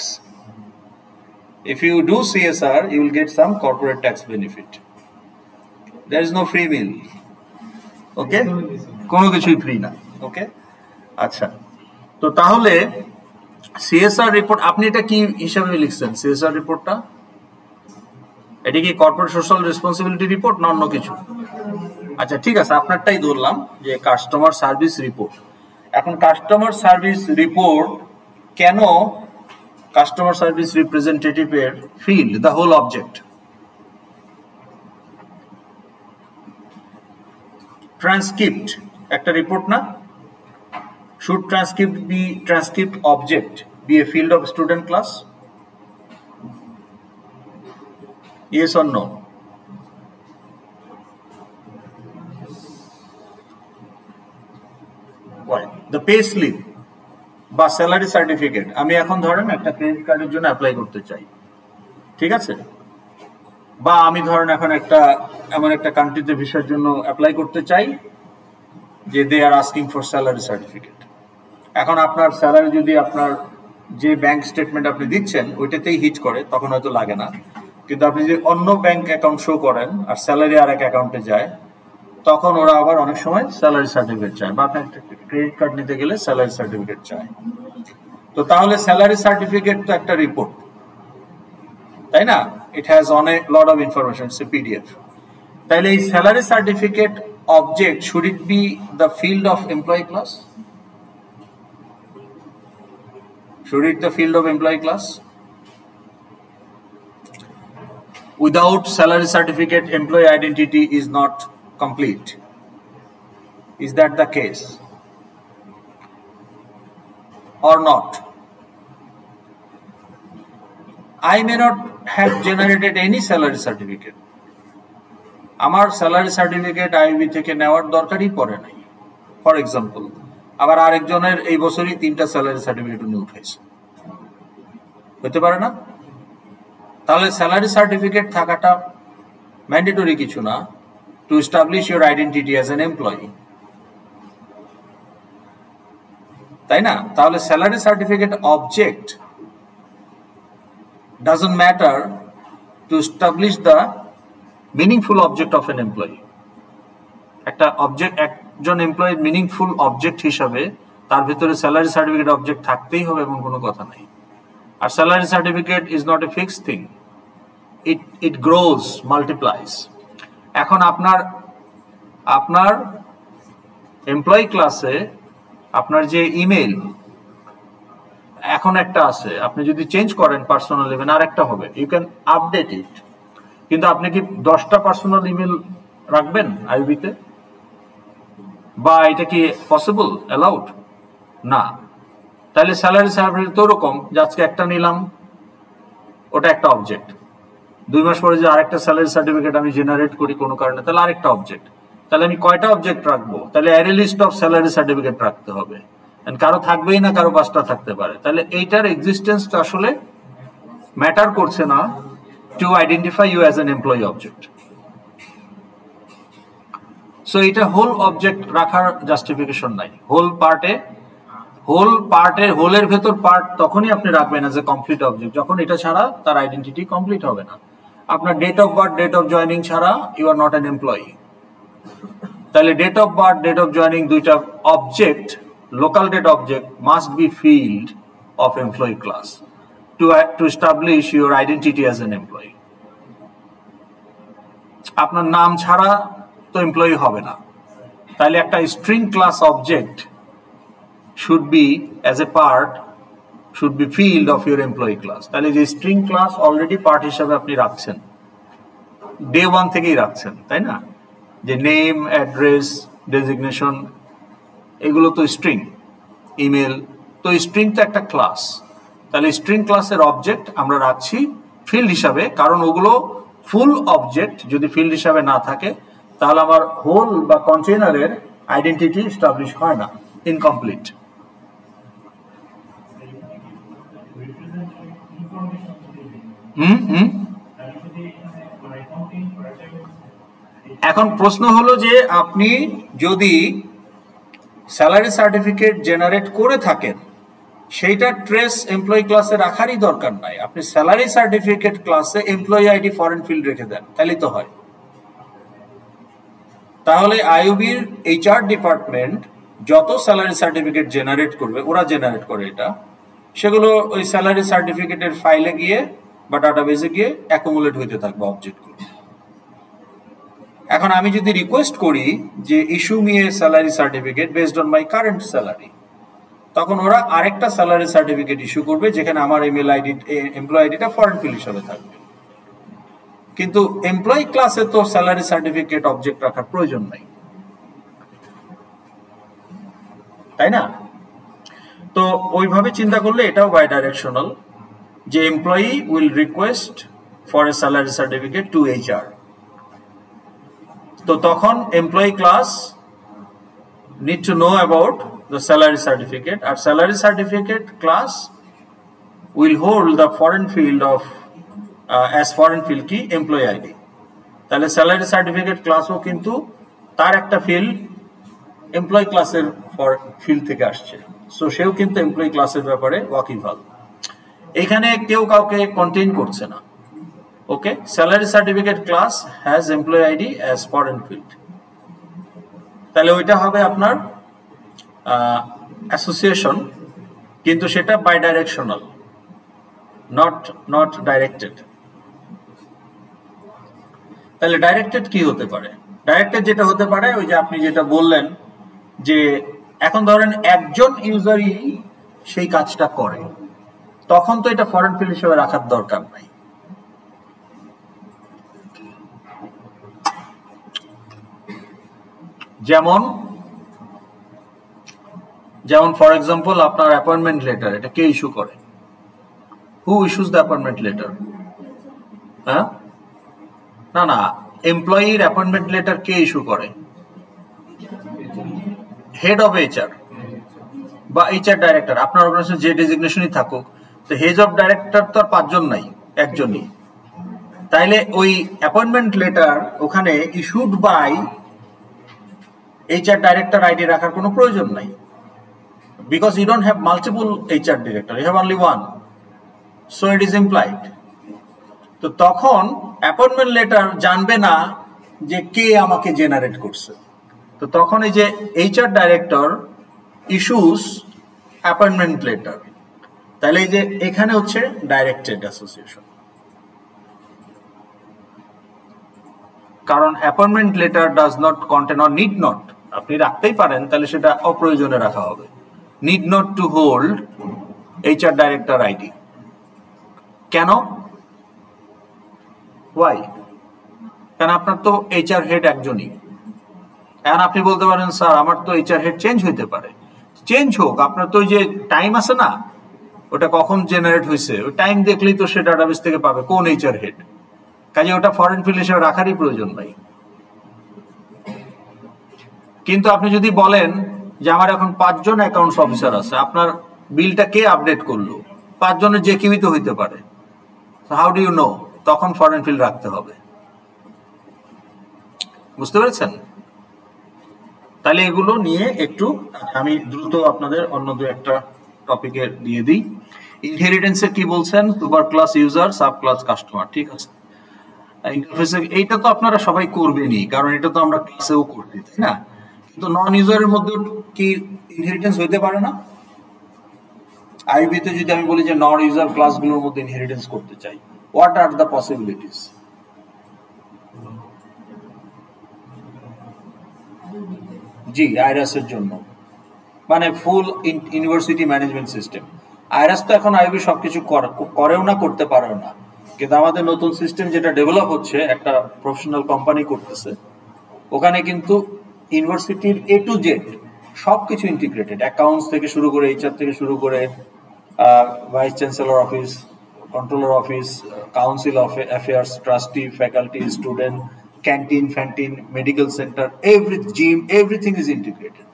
If you do CSR, you will get some corporate tax benefit. There is no free meal. Okay? কোনো কিছুই ফ্রি না। ওকে, আচ্ছা, তো তাহলে সিএসআর রিপোর্ট আপনি এটা কি হিসাবে লিখছেন? সিএসআর রিপোর্টটা এটা কি কর্পোরেট সোশ্যাল রেসপন্সিবিলিটি রিপোর্ট না অন্য কিছু? আচ্ছা, ঠিক আছে, আপনারটাই ধরলাম যে কাস্টমার সার্ভিস রিপোর্ট। এখন কাস্টমার সার্ভিস রিপোর্ট কেন কাস্টমার সার্ভিস রিপ্রেজেন্টেটিভের field, the whole object? Transcript একটা রিপোর্ট না? Should transcript be transcript object? be a field of student class? Yes or no? Why? The pay slip বা salary certificate আমি এখন ধরেন একটা credit কার্ডের জন্য অ্যাপ্লাই করতে চাই, ঠিক আছে? বা আমি ধরেন এখন এমন একটা কান্ট্রিতে ভিসার জন্য অ্যাপ্লাই করতে চাই যে they are asking for salary certificate. এখন আপনার স্যালারি যদি আপনার যে ব্যাংক স্টেটমেন্ট আপনি দিচ্ছেন ওইটাতেই হিট করে তখন হয়তো লাগে না, কিন্তু আপনি যদি অন্য ব্যাংক অ্যাকাউন্ট শো করেন আর স্যালারি আর এক অ্যাকাউন্টে যায় তখন ওরা আবার অনেক সময় স্যালারি সার্টিফিকেট চায়, বা আপনার ক্রেডিট কার্ড নিতে গেলে স্যালারি সার্টিফিকেট চায়। তো তাহলে স্যালারি সার্টিফিকেট তো একটা রিপোর্ট, তাই না? It has on a lot of information, it's a PDF. তাহলে এই salary certificate object should it be the field of employee class? Should it the field of employee class? Without salary certificate, employee identity is not complete. Is that the case or not? I may not have generated any salary certificate. আমার salary certificate IB থেকে নেওয়ার দরকারই পড়ে নাই। For example, আবার আরেকজনের এই বছরই 3টা স্যালারি সার্টিফিকেট উনি উঠেছে, হতে পারে না? তাহলে স্যালারি সার্টিফিকেট থাকাটা ম্যান্ডেটরি কিছু না to establish your identity as an employee, তাই না? তাহলে salary certificate object doesn't matter to establish the meaningful object of N employee. একটা অবজেক্ট, একজন এমপ্লয়ির মিনিংফুল অবজেক্ট হিসাবে তার ভিতরে স্যালারি সার্টিফিকেট অবজেক্ট থাকতেই হবে এমন কোনো কথা নাই। আর salary certificate is not a fixed thing, it grows, multiplies. এখন আপনার এমপ্লয়ি ক্লাসে আপনার যে ইমেল এখন একটা আছে, আপনি যদি চেঞ্জ করেন পার্সোনাল ইমেল আর একটা হবে, ইউ ক্যান আপডেট ইট। কিন্তু আপনি কি 10টা পার্সোনাল ইমেল রাখবেন আইবিতে? বা এটা কি পসিবল, অ্যালাউড না? তাহলে স্যালারি সার্টিফিকেট তো ওরকম যে আজকে একটা নিলাম, ওটা একটা অবজেক্ট। 2 মাস পরে যে আরেকটা স্যালারি সার্টিফিকেট আমি জেনারেট করি কোনো কারণে, তাহলে আরেকটা অবজেক্ট। তাহলে আমি কয়টা অবজেক্ট রাখবো? তাহলে array list of salary certificate রাখতে হবে। কারো থাকবেই না, কারো 5টা থাকতে পারে। তাহলে এইটার এক্সিস্টেন্সটা আসলে ম্যাটার করছে না to identify you as an employee object. So এটা হোল অবজেক্ট রাখার জাস্টিফিকেশন নাই। হোলের ভেতর পার্ট তখনই আপনি রাখবেন অ্যাজ এ কমপ্লিট অবজেক্ট যখন এটা ছাড়া তার আইডেন্টিটি কমপ্লিট হবে না। আপনার date of birth, date of joining ছাড়া you are not an employee. তাহলে date of birth, date of joining দুইটা object, local date object must be field of employee class to establish your identity as an employee. আপনার নাম ছাড়া তো employee হবে না। তাহলে একটা string class object should be as a part, should be field of your employee class. তাহলে যে স্ট্রিং ক্লাস অলরেডি পার্ট হিসাবে আপনি রাখছেন, ডে 1 থেকেই রাখছেন, তাই না? যে নেম, অ্যাড্রেস, ডেজিগনেশন, এগুলো তো স্ট্রিং। ইমেল তো স্ট্রিং তো একটা ক্লাস। তাহলে স্ট্রিং ক্লাসের অবজেক্ট আমরা রাখছি ফিল্ড হিসাবে, কারণ ওগুলো ফুল অবজেক্ট যদি ফিল্ড হিসাবে না থাকে তাহলে আমার হোল বা কন্টেইনারের আইডেন্টিটি এস্টাবলিশ হয় না, ইনকমপ্লিট। এখন প্রশ্ন হলো যে আপনি যদি স্যালারি সার্টিফিকেট জেনারেট করে থাকেন সেইটা ট্রেস এমপ্লয়ি ক্লাসে রাখারই দরকার নাই। আপনি স্যালারি সার্টিফিকেট ক্লাসে এমপ্লয়ি আইডি ফরেন ফিল্ড রেখে দেন, তাহলেই তো হয়। তাহলে আইইউবির এইচআর ডিপার্টমেন্ট যত স্যালারি সার্টিফিকেট জেনারেট করবে, ওরা জেনারেট করে এটা, সেগুলো ওই স্যালারি সার্টিফিকেটের ফাইলে গিয়ে বা ডাটাবেসে গিয়ে অ্যাকুমুলেট হইতে থাকবে অবজেক্টগুলো। এখন আমি যদি রিকোয়েস্ট করি যে issue me a salary certificate based on my current salary, তখন ওরা আরেকটা স্যালারি সার্টিফিকেট ইস্যু করবে যেখানে আমার ইমেল আইডি, এমপ্লয়ি আইডিটা ফরেন ফিল্ড হিসাবে থাকবে। কিন্তু এমপ্লয়ি ক্লাসে তো স্যালারি সার্টিফিকেট অবজেক্ট রাখার প্রয়োজন নাই, তাই না? তো ওইভাবে চিন্তা করলে এটাও বাই ডাইরেকশনাল, যে employee will request for a salary certificate two HR. তো তখন employee class need to know about the salary certificate, and salary certificate class will hold the foreign field of as foreign field কি employee ID। তাহলে salary certificate ক্লাসও কিন্তু তার একটা field employee ক্লাসের field থেকে আসছে, সো সেও কিন্তু এমপ্লয়ি ক্লাসের ব্যাপারে ওয়াকিবহাল। এখানে কেউ কাউকে কন্টেইন করছে না। Okay, salary certificate class has employee ID as foreign field. তাহলে ওইটা হবে আপনার অ্যাসোসিয়েশন, কিন্তু সেটা বাই ডাইরেকশনাল, নট ডাইরেক্টেড। তাহলে ডাইরেক্টেড কি হতে পারে? ডাইরেক্টেড যেটা হতে পারে ওই যে আপনি যেটা বললেন, যে এখন ধরেন একজন ইউজারই সেই কাজটা করে, তখন তো এটা ফরেন ফিল্ড হিসেবে রাখার দরকার নাই। যেমন ফর এক্সাম্পল আপনার অ্যাপয়েন্টমেন্ট লেটার, এটা কে ইস্যু করে? হু ইস্যুজ দ্য অ্যাপয়েন্টমেন্ট লেটার? হ্যাঁ, না, এমপ্লয়ির অ্যাপয়েন্টমেন্ট লেটার কে ইস্যু করে? হেড অফ এইচআর বা এইচআর ডাইরেক্টর, আপনার অর্গানাইজেশন যে ডেজিগনেশনই থাকুক, তো হেড অফ ডাইরেক্টর তো আর 5 জন নাই, একজনই। তাইলে ওই অ্যাপয়েন্টমেন্ট লেটার ওখানে issued by HR director ID রাখার কোনো প্রয়োজন নাই, because you don't have multiple HR director, you have only one, so it is implied। তো তখন অ্যাপয়েন্টমেন্ট লেটার জানবে না যে কে আমাকে জেনারেট করছে, তো তখন এই যে HR director issues appointment letter, তাহলে এই যে এখানে হচ্ছে ডাইরেক্টেড অ্যাসোসিয়েশন। কারণ appointment letter does not contain or need not, আপনি রাখতেই পারেন, তাহলে সেটা অপ্রয়োজনে রাখা হবে। Need not to hold HR director ID. কেন? ওয়াই? কারণ আপনার তো HR হেড একজনই। এখন আপনি বলতে পারেন স্যার আমার তো HR হেড চেঞ্জ হইতে পারে, চেঞ্জ হোক, আপনার তো ওই যে টাইম আছে না, ওটা কখন জেনারেট হয়েছে ওই টাইম দেখলেই তো সে ডাটাবেস থেকে পাবে কোন HR হেড, কাজে ওটা ফরেন ফিল্ড হিসেবে রাখারই প্রয়োজন নাই। কিন্তু আপনি যদি বলেন যে আমার এখন 5 জন অ্যাকাউন্টস অফিসার আছে, আপনার বিলটা কে আপডেট করলো? 5 জনের যে কেউই তো হইতে পারে, হাউ ডু ইউ নো? তখন ফরেন ফিল্ড রাখতে হবে। বুঝতে পেরেছেন? তাহলে এগুলো নিয়ে একটু আমি দ্রুত আপনাদের অন্য দু একটা টপিকে দিয়ে দিই। ইনহেরিটেন্সে কি বলছেন? Super class user, sub class customer, ঠিক আছে। ইন্টারফেসে এইটা তো আপনারা সবাই করবেনই, কারণ এটা তো আমরা ক্লাসেও করছি, তাই না? কিন্তু নন ইউজারের মধ্যে কি ইনহেরিটেন্স হইতে পারে না? আইবিতে যদি আমি বলি যে নন ইউজার ক্লাসগুলোর মধ্যে ইনহেরিটেন্স করতে চাই, হোয়াট আর দ্য পসিবিলিটিস? জি, আইরাসের জন্য, মানে ফুল ইউনিভার্সিটি ম্যানেজমেন্ট সিস্টেম। আইরাস তো এখন আইবি সবকিছু করেও না, করতে পারেও না, কিন্তু আমাদের নতুন সিস্টেম যেটা ডেভেলপ হচ্ছে, একটা প্রফেশনাল কোম্পানি করতেছে, ওখানে কিন্তু ইউনিভার্সিটির A to Z সবকিছু ইন্টিগ্রেটেড, অ্যাকাউন্টস থেকে শুরু করে HR থেকে শুরু করে vice chancellor office, controller office, council of affairs, trustee, faculty, student, canteen ফ্যান্টিন, medical centre, gym, everything is integrated.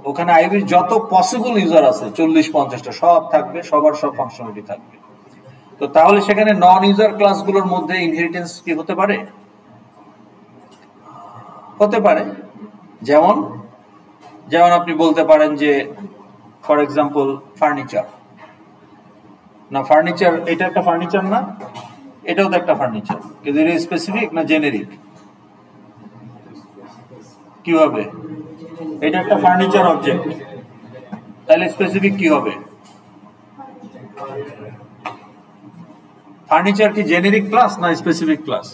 ওখানে আইবির যত পসিবল ইউজার আছে 40-50টা সব থাকবে, সবার সব ফাংশনালিটি থাকবে। তো তাহলে সেখানে নন ইউজার ক্লাসগুলোর মধ্যে ইনহেরিটেন্স কি হতে পারে? হতে পারে। যেমন আপনি বলতে পারেন যে ফর এক্সাম্পল ফার্নিচার, না ফার্নিচার, এটা একটা ফার্নিচার না, এটাও তো একটা ফার্নিচার, কিন্তু এটা স্পেসিফিক না জেনেরিক? কিভাবে? এটা একটা ফার্নিচার অবজেক্ট, তাহলে স্পেসিফিক কি হবে? ফার্নিচার কি জেনেরিক ক্লাস না স্পেসিফিক ক্লাস?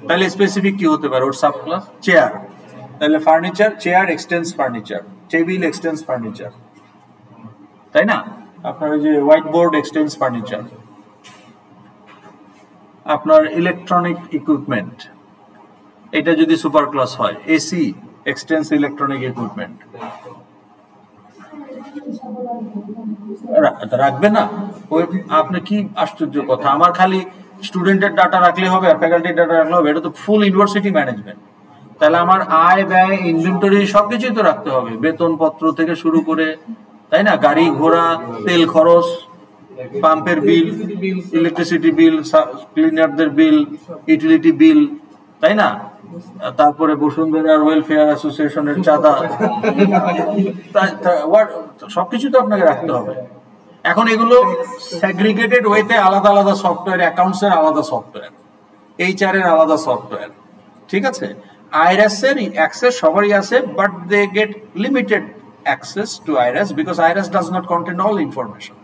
তাহলে স্পেসিফিক কি হতে পারে? ওর সাব ক্লাস চেয়ার, তাহলে furniture, chair এক্সটেন্স furniture, table এক্সটেন্স furniture, তাই না? আপনার ওই যে হোয়াইট বোর্ড এক্সটেন্স ফার্নিচার, আপনার ইলেকট্রনিক ইকুইপমেন্ট, এটা যদি সুপার ক্লাস হয়, AC এক্সটেন্স ইলেকট্রনিক ইকুইপমেন্ট। রাখবে না? ওই আপনি কি আশ্চর্য কথা, আমার খালি স্টুডেন্টের ডাটা রাখলে হবে আর ফ্যাকাল্টির ডাটা রাখলে হবে? এটা তো ফুল ইউনিভার্সিটি ম্যানেজমেন্ট। তাহলে আমার আয় ব্যয় ইনভেন্টরি সবকিছুই তো রাখতে হবে, বেতনপত্র থেকে শুরু করে, তাই না? গাড়ি ঘোড়া, তেল খরচ, পাম্পের বিল, ইলেকট্রিসিটি বিল, ক্লিনারদের বিল, ইউটিলিটি বিল, তাই না? তারপরে বসুন্ধরা ওয়েলফেয়ার অ্যাসোসিয়েশনের চাঁদা, সবকিছু তো আপনাকে রাখতে হবে। এখন এগুলো সেগ্রিগেটেড ওয়েতে আলাদা আলাদা সফটওয়্যার, অ্যাকাউন্টস এর আলাদা সফটওয়্যার, এইচআর এর আলাদা সফটওয়্যার, ঠিক আছে? আইআরএস এর অ্যাক্সেস সবারই আছে, but they get limited access to IRS because IRS does not contain all information.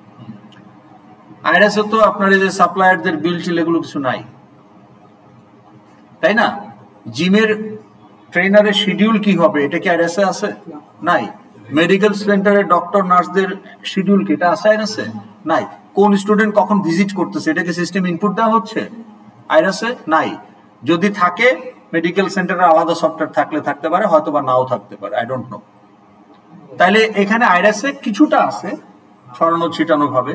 IRS এ তো আপনার এই যে সাপ্লায়ারদের বিল টিল এগুলো কিছু নাই, তাই না? জিমের ট্রেনারের শিডিউল কি হবে এটা কি আইআরএস এ আছে? নাই। মেডিকেল সেন্টারে ডক্টর নার্সদের শিডিউল কি এটা আছে আইআরএস এ? নাই। কোন স্টুডেন্ট কখন ভিজিট করতেছে এটাকে সিস্টেম ইনপুট দেওয়া হচ্ছে? আইআরএস এ নাই। যদি থাকে মেডিকেল সেন্টারে আলাদা সফটওয়্যার থাকলে থাকতে পারে, হয়তো বা নাও থাকতে পারে, আই ডোন্ট নো। তাইলে এখানে আইআরএস এ কিছুটা আছে ছড়ানো ছিটানো ভাবে,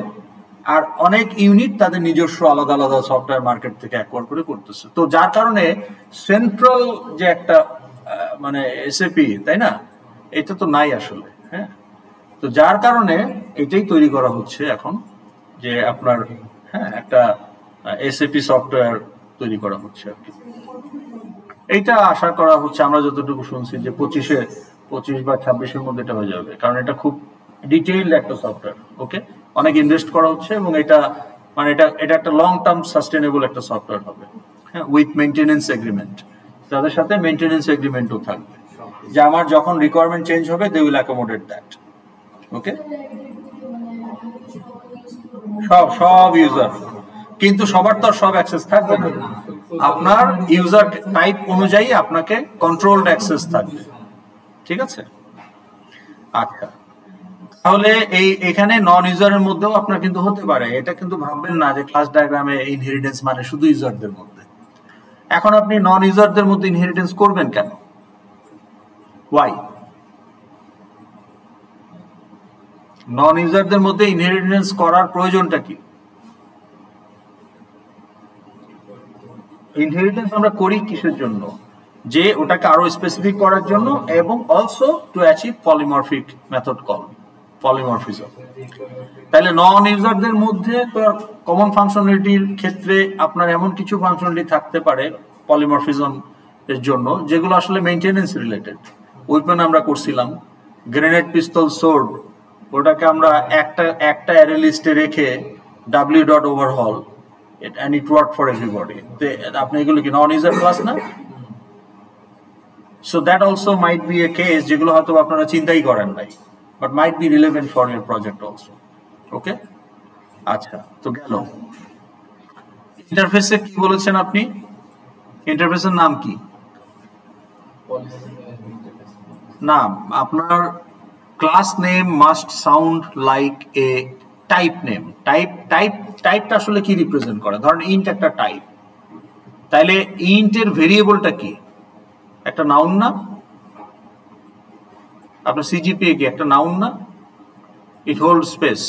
আর অনেক ইউনিট তাদের নিজস্ব আলাদা আলাদা সফটওয়্যার মার্কেট থেকে অ্যাকোয়ার করে করতেছে। তো যার কারণে সেন্ট্রাল যে একটা মানে এসএপি, তাই না, এটা তো নাই আসলে। হ্যাঁ, তো যার কারণে এটাই তৈরি করা হচ্ছে এখন, যে আপনার হ্যাঁ একটা এসএপি সফটওয়্যার তৈরি করা হচ্ছে আর কি। এইটা আশা করা হচ্ছে, আমরা যতটুকু শুনছি, যে 25 বা 26-এর মধ্যে এটা হয়ে যাবে, কারণ এটা খুব ডিটেইলড একটা সফটওয়্যার। ওকে, অনেক ইনভেস্ট করা হচ্ছে এবং এটা মানে এটা একটা লং টার্ম সাস্টেনেবল একটা সফটওয়্যার হবে। হ্যাঁ, উইথ মেইনটেনেন্স এগ্রিমেন্ট, তাদের সাথে মেইনটেনেন্স এগ্রিমেন্টও থাকবে, যে আমার যখন রিকোয়ারমেন্ট চেঞ্জ হবে দে উইল অ্যাকোমোডেট দ্যাট। ওকে, সব ইউজার, কিন্তু সবার তো সব অ্যাক্সেস থাকবে না। আপনার ইউজার টাইপ অনুযায়ী আপনাকে কন্ট্রোলড অ্যাক্সেস থাকবে, ঠিক আছে? আচ্ছা, তাহলে এখানে নন ইউজারের মধ্যেও আপনার কিন্তু হতে পারে, এটা কিন্তু ভাববেন না যে ক্লাস ডায়াগ্রামে ইনহেরিটেন্স মানে শুধু ইউজারদের মধ্যে। এখন আপনি নন ইউজারদের মধ্যে ইনহেরিটেন্স করবেন কেন? ওয়াই? নন ইউজারদের মধ্যে ইনহেরিটেন্স করার প্রয়োজনটা কি? ইনহেরিটেন্স আমরা করি কিসের জন্য? যে ওটাকে আরো স্পেসিফিক করার জন্য, এবং also to achieve polymorphic method call, polymorphism. তাহলে নন ইউজারদের মধ্যে তো কমন ফাংশনালিটির ক্ষেত্রে আপনার এমন কিছু ফাংশনালিটি থাকতে পারে পলিমরফিজম এর জন্য, যেগুলো আসলে মেইনটেনেন্স রিলেটেড। ওয়েপন আমরা করছিলাম, গ্রেনেড, পিস্তল, সোর্ড, ওটাকে আমরা একটা অ্যারে লিস্টে রেখে W dot overhaul and it worked for everybody. আপনি এগুলো কি নন ইউজার ক্লাস না? So that also might be a case যেগুলো হয়তো আপনারা চিন্তাই করেন নাই, but might be relevant for your project also. Okay? আচ্ছা, তো গেল। ইন্টারফেসে কি বলেছেন আপনি? ইন্টারফেসের নাম কি? নাম আপনার class name must sound like a type name. টাইপটা আসলে কি রিপ্রেজেন্ট করে? ধরেন ইন্ট একটা টাইপ, তাইলে ইন্টের ভেরিয়েবলটা কি? একটা নাউন না? আপনার সিজিপিএ কি একটা নাউন না? It hold space,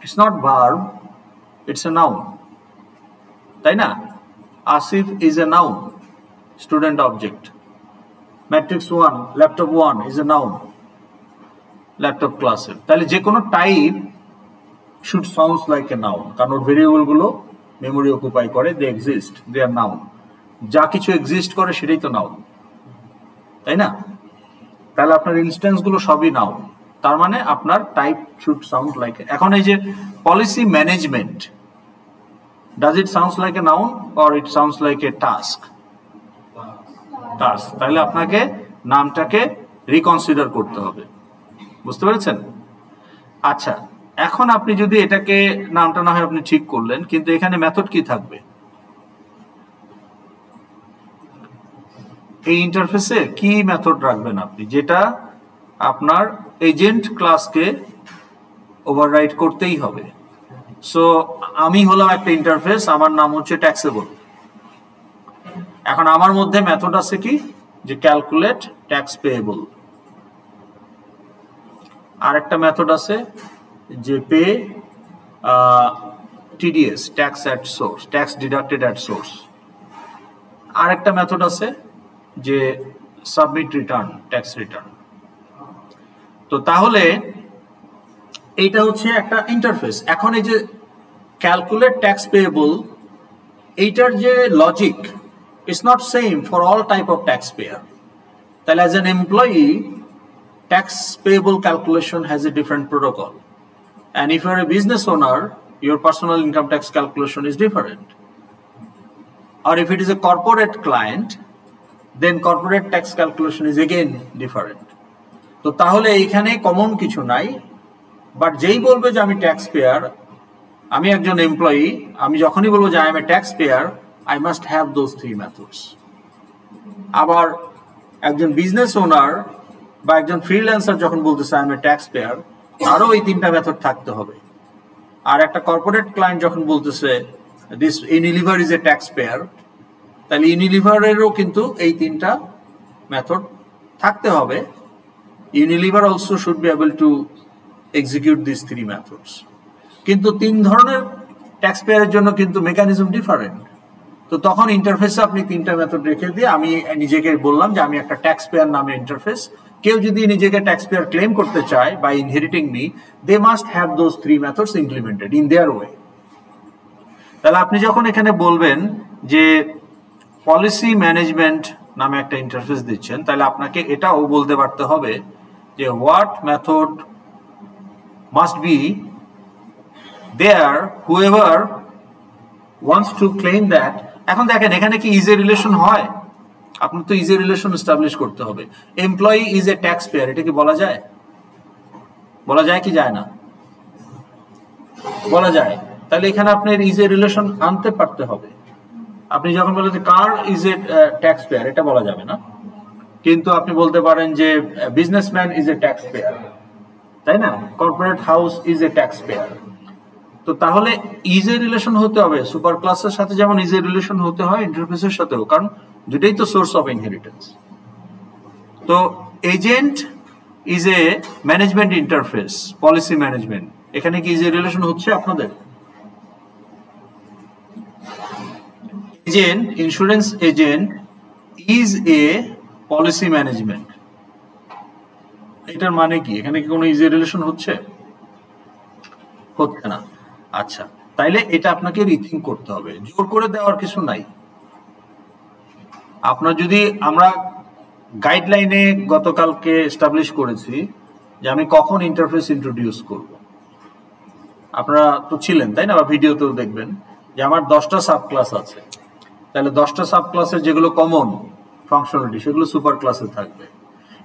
it's not verb, it's a noun, তাই না? Asif is a noun, student object. Matrix 1, laptop 1 is a noun, laptop ক্লাসের। তাহলে যে কোনো type should sounds like a noun, কারণ ওর ভেরিয়েবল গুলো মেমোরি অকুপাই করে, they exist, they R noun. যা কিছু এক্সিস্ট করে সেটাই তো নাউন, তাই না? তাহলে আপনার ইনস্ট্যান্স গুলো সবই নাউন, তার মানে আপনার টাইপ শুড সাউন্ড লাইক। এখন এই যে policy management, does it sounds like a noun or it sounds like A task? Task. তাহলে আপনাকে নামটাকে রিকনসিডার করতে হবে, বুঝতে পেরেছেন? আচ্ছা, এখন আপনি যদি এটাকে নামটা না হয় আপনি ঠিক করলেন, কিন্তু এখানে মেথড কি থাকবে? এই ইন্টারফেসে কি মেথড রাখবেন আপনি, যেটা আপনার এজেন্ট ক্লাসকে ওভাররাইড করতেই হবে? সো আমি হলাম একটা ইন্টারফেস, আমার নাম হচ্ছে ট্যাক্সেবল। এখন আমার মধ্যে মেথড আছে কি, যে ক্যালকুলেট ট্যাক্স পেয়েবল। আর একটা মেথড আছে যে pay TDS, tax at source, tax deducted at source. আর একটা মেথড আছে যে সাবমিট রিটার্ন, ট্যাক্স রিটার্ন। তো তাহলে এইটা হচ্ছে একটা ইন্টারফেস। এখন এই যে ক্যালকুলেট ট্যাক্স পেয়েবল, এইটার যে logic it's not same for all type of tax payer. তাহলে as an employee, tax payable calculation has a different protocol, and if you're a business owner, your personal income tax calculation is different. Or if it is a corporate client, then corporate tax calculation is again different. তো তাহলে এইখানে common কিছু নাই, but যেই বলবে যে আমি tax payer, আমি একজন এমপ্লয়ি, আমি যখনই বলবো যে I M A tax payer, I must have those 3 methods. আবার একজন বিজনেস ওনার বা একজন ফ্রিল্যান্সার যখন বলতেছে I M A tax payer, আরও এই 3টা মেথড থাকতে হবে। আর একটা কর্পোরেট ক্লায়েন্ট যখন বলতেছে this Unilever is a tax payer, তাহলে ইউনিলিভারেরও কিন্তু এই 3টা মেথড থাকতে হবে। Unilever also should be able to execute this 3 methods. কিন্তু 3 ধরনের ট্যাক্স পেয়ারের জন্য কিন্তু মেকানিজম ডিফারেন্ট। তো তখন ইন্টারফেসে আপনি 3টা মেথড রেখে দিয়ে আমি নিজেকে বললাম যে আমি একটা ট্যাক্স পেয়ার নামে ইন্টারফেস। কেউ যদি নিজেকে ট্যাক্স পেয়ার ক্লেম করতে চায় by inheriting me, they must have those 3 methods implemented in their way. তাহলে আপনি যখন এখানে বলবেন যে পলিসি ম্যানেজমেন্ট নামে একটা ইন্টারফেস দিচ্ছেন, তাহলে আপনাকে এটাও বলতে পারতে হবে যে what method must be there whoever wants to claim that. এখন দেখেন এখানে কি ইজি রিলেশন হয়? আপনার তো ইজি রিলেশন এস্টাবলিশ করতে হবে। Employee is a tax payer, এটা কি বলা যায়? বলা যায় কি যায় না? বলা যায়। তাহলে এখানে আপনার ইজি রিলেশন আনতে পারতে হবে। আপনি যখন বলেন যে car is a tax payer, এটা বলা যাবে না। কিন্তু আপনি বলতে পারেন যে businessman is a tax payer, তাই না? Corporate house is a tax payer. তো তাহলে ইজি রিলেশন হতে হবে সুপার ক্লাসের সাথে, যেমন ইজি রিলেশন হতে হয় ইন্টারফেসের সাথেও, কারণ দুটাই তো সোর্স অফ ইনহেরিটেন্স। তো agent is a management interface, policy management. এখানে কি ইজি রিলেশন হচ্ছে আপনাদের? Agent, insurance agent is a policy management, এটার মানে কি? এখানে কি কোনো ইজি রিলেশন হচ্ছে? হচ্ছে না। আচ্ছা, তাইলে এটা আপনাকে রিথিঙ্ক করতে হবে, জোর করে দেওয়ার কিছু নাই। আপনার যদি আমরা গাইডলাইনে গতকালকে এস্টাবলিশ করেছি যে আমি কখন ইন্টারফেস ইন্ট্রোডিউস করব, আপনারা তো ছিলেন তাই না, বা ভিডিওতেও দেখবেন যে আমার 10টা সাব ক্লাস আছে। তাহলে 10টা সাব ক্লাসের যেগুলো কমন ফাংশনালিটি সেগুলো সুপার ক্লাসে থাকবে,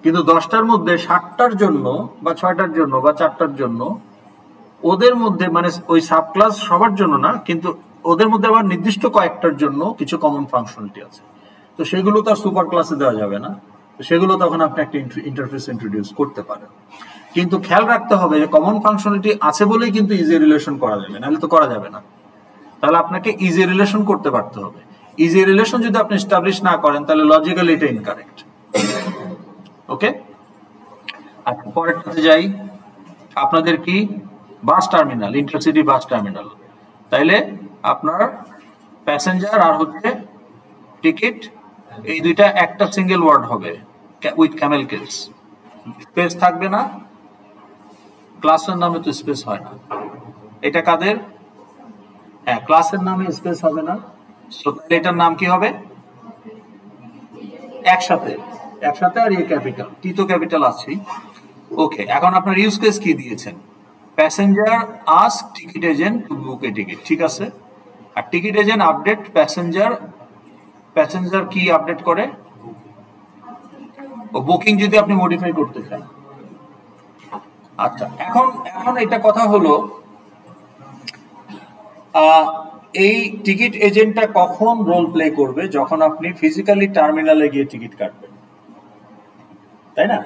কিন্তু 10টার মধ্যে 7টার জন্য বা 6টার জন্য বা 4টার জন্য ওদের মধ্যে, মানে ওই সাব ক্লাস সবার জন্য না, কিন্তু ওদের মধ্যে আবার নির্দিষ্ট কয়েকটার জন্য কিছু কমন ফাংশনালিটি আছে। তো সেগুলো তো আর সুপার ক্লাসে দেওয়া যাবে না, তো সেগুলো তখন আপনি একটা ইন্টারফেস ইন্ট্রোডিউস করতে পারেন। কিন্তু খেয়াল রাখতে হবে যে কমন ফাংশনালিটি আছে বলেই কিন্তু ইজি রিলেশন করা যাবে, নাহলে তো করা যাবে না। তাহলে আপনাকে ইজি রিলেশন করতে পারতে হবে। ইজি রিলেশন যদি আপনি এস্টাবলিশ না করেন তাহলে লজিক্যালি এটা ইনকারেক্ট। ওকে, আচ্ছা পরেরটাতে যাই। আপনাদের কি bus terminal, intercity bus terminal, তাইলে আপনার প্যাসেঞ্জার আর হচ্ছে টিকিট, এই দুইটা একটা সিঙ্গেল ওয়ার্ড হবে উইথ ক্যামেল কিলস, স্পেস থাকবে না। ক্লাসের নামে তো স্পেস হয় না, এটা কাদের? হ্যাঁ, ক্লাসের নামে স্পেস হবে না। সো তাহলে এটার নাম কি হবে? একসাথে, একসাথে আর এই ক্যাপিটাল, টি তো ক্যাপিটাল আছেই। ওকে, এখন আপনার ইউজ কেস কি দিয়েছেন? Passenger ask ticket agent to book a ticket, ঠিক আছে। আর ticket agent update passenger, passenger কি আপডেট করে? ও বুকিং যদি আপনি মডিফাই করতে চান। আচ্ছা, এখন এটা কথা হলো এই টিকিট এজেন্টটা কখন রোল প্লে করবে? যখন আপনি ফিজিক্যালি টার্মিনালে গিয়ে টিকিট কাটবেন, তাই না?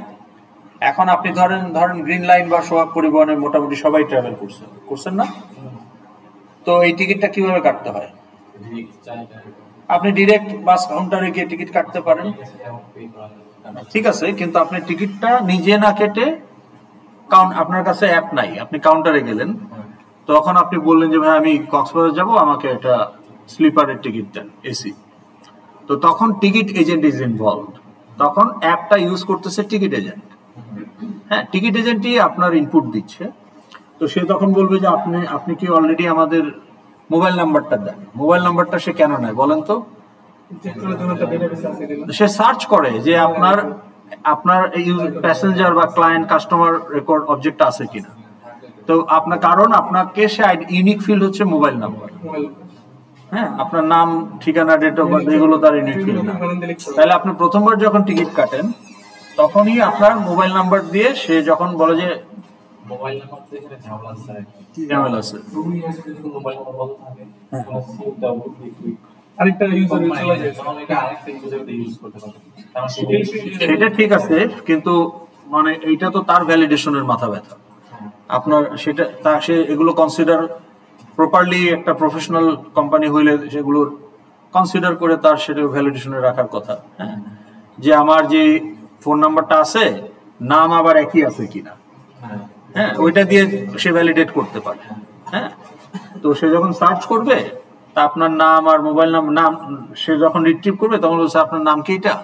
এখন আপনি ধরেন গ্রিন লাইন বা সোহাগ পরিবহনে মোটামুটি সবাই ট্রাভেল করছেন না? তো এই টিকিটটা কিভাবে কাটতে হয়? আপনি ডিরেক্ট বাস কাউন্টারে গিয়ে টিকিট কাটতে পারেন, ঠিক আছে, কিন্তু আপনি টিকিটটা নিজে না কেটে কারণ আপনার কাছে অ্যাপ নাই, আপনি কাউন্টারে গেলেন, তখন আপনি বললেন যে ভাই আমি কক্সবাজার যাব, আমাকে একটা স্লিপারের টিকিট দেন এসি। তো তখন টিকিট এজেন্ট ইজ ইনভলভ, তখন অ্যাপটা ইউজ করতেছে টিকিট এজেন্ট। হ্যাঁ, টিকিট এজেন্টই আপনার ইনপুট দিচ্ছে। তো সে তখন বলবে যে আপনি কি অলরেডি আমাদের মোবাইল নাম্বারটা দেন। মোবাইল নাম্বারটা সে কেন নেয় বলেন তো? সে সার্চ করে যে আপনার প্যাসেঞ্জার বা ক্লায়েন্ট কাস্টমার রেকর্ড অবজেক্ট আছে কিনা। তো আপনার কারণ আপনাকে সে ইউনিক ফিল্ড হচ্ছে মোবাইল নাম্বার। হ্যাঁ, আপনার নাম, ঠিকানা, ডেট অফ বার্থ এগুলো তার ইউনিক ফিল্ড না। তাহলে আপনি প্রথমবার যখন টিকিট কাটেন তখনই আপনার মোবাইল নাম্বার দিয়ে সে যখন বলে যে মোবাইল নাম্বার তো এখানে ঝামেলা আছে, আরেকটা ইউজার চলে যায়, এটা আরেকটা ইউজার ইউজ করতে পারে। সেটা ঠিক আছে, কিন্তু মানে এইটা তো তার ভ্যালিডেশনের মাথা ব্যথা। আপনার সেটা সে এগুলো কনসিডার প্রপারলি, একটা প্রফেশনাল কোম্পানি হইলে সেগুলো কনসিডার করে তার সেটা ভ্যালিডেশনে রাখার কথা। হ্যাঁ, যে আমার যে ফোন নাম্বারটা আছে নাম আবার একই আছে কিনা, হ্যাঁ ওইটা দিয়ে সে ভ্যালিডেট করতে পারে। হ্যাঁ, তো সে যখন সার্চ করবে তা আপনার নাম আর মোবাইল নাম সে যখন রিট্রিভ করবে তখন বলছে আপনার নাম কি এটা।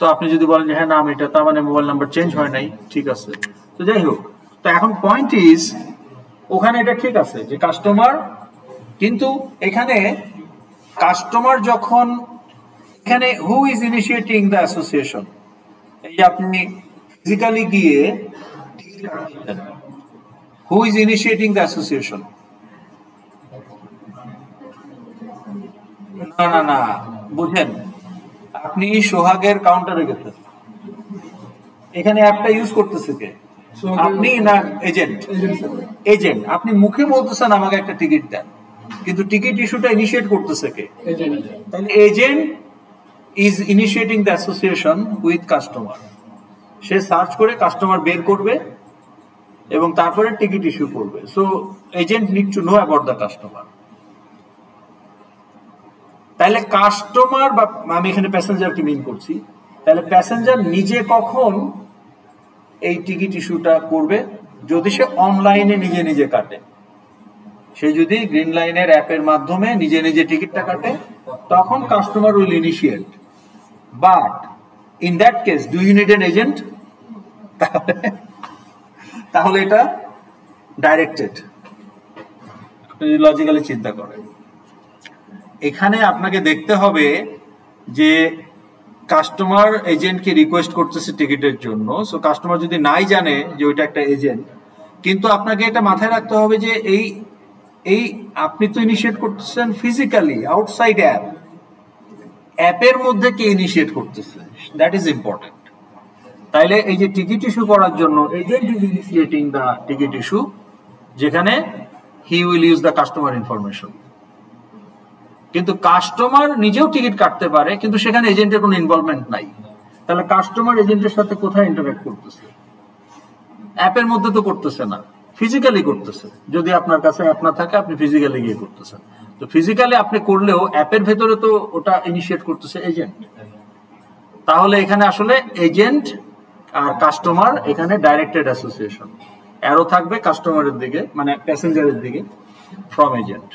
তো আপনি যদি বলেন যে হ্যাঁ নাম এটা, তার মানে মোবাইল নাম্বার চেঞ্জ হয় নাই, ঠিক আছে। তো যাই হোক, তো এখন পয়েন্ট ইজ ওখানে এটা ঠিক আছে যে কাস্টমার, কিন্তু এখানে কাস্টমার যখন এখানে who is initiating the association, এই যে আপনি ফিজিক্যালি গিয়ে who is initiating the association? না না না, বুঝেন, আপনি সোহাগের কাউন্টারে গেছেন, এখানে অ্যাপটা ইউজ করতেছে কে? আপনি না এজেন্ট? এজেন্ট। আপনি মুখে বলতেছেন আমাকে একটা টিকিট দেন, কিন্তু টিকিট ইস্যুটা ইনিশিয়েট করতেছে কে? তাহলে agent is initiating the association with customer. Say search করে কাস্টমার বের করবে এবং তারপরে টিকিট ইস্যু করবে। So agent need to know about the customer. তাহলে কাস্টমার, বা আমি এখানে প্যাসেঞ্জারকে মিন করছি, তাহলে প্যাসেঞ্জার নিজে কখন এই টিকিট ইস্যুটা করবে? যদি সে অনলাইনে নিজে নিজে কাটে, সে যদি গ্রিন লাইনের অ্যাপের মাধ্যমে নিজে নিজে টিকিটটা কাটে, তখন customer will initiate. But in that case do you need an agent? তাহলে এটা ডাইরেক্টেড। আপনি লজিক্যালি চিন্তা করেন, এখানে আপনাকে দেখতে হবে যে কাস্টমার এজেন্টকে রিকোয়েস্ট করতেছে টিকিটের জন্য। সো কাস্টমার যদি নাই জানে যে ওইটা একটা এজেন্ট, কিন্তু আপনাকে এটা মাথায় রাখতে হবে যে এই আপনি তো ইনিশিয়েট করতেছেন ফিজিক্যালি আউটসাইড অ্যাপ, অ্যাপের মধ্যে কে ইনিশিয়েট করতেছে, দ্যাট ইজ ইম্পর্টেন্ট। তাইলে এই যে টিকিট ইস্যু করার জন্য agent is initiating the ticket issue, যেখানে he will use the customer information. কিন্তু কাস্টমার নিজেও টিকিট কাটতে পারে, কিন্তু সেখানে এজেন্টের কোনো ইনভলভমেন্ট নাই। তাহলে কাস্টমার এজেন্টের সাথে কোথায় ইন্টারঅ্যাক্ট করতেছে? অ্যাপের মধ্যে তো করতেছে না, ফিজিক্যালি করতেছে। যদি আপনার কাছে অ্যাপ না থাকে আপনি ফিজিক্যালি গিয়ে করতেছেন, তো ফিজিক্যালি আপনি করলেও অ্যাপের ভেতরে তো ওটা ইনিশিয়েট করতেছে এজেন্ট। তাহলে এখানে আসলে এজেন্ট আর কাস্টমার এখানে ডাইরেক্টেড অ্যাসোসিয়েশন, অ্যারো থাকবে কাস্টমারের দিকে, মানে প্যাসেঞ্জারের দিকে ফ্রম এজেন্ট।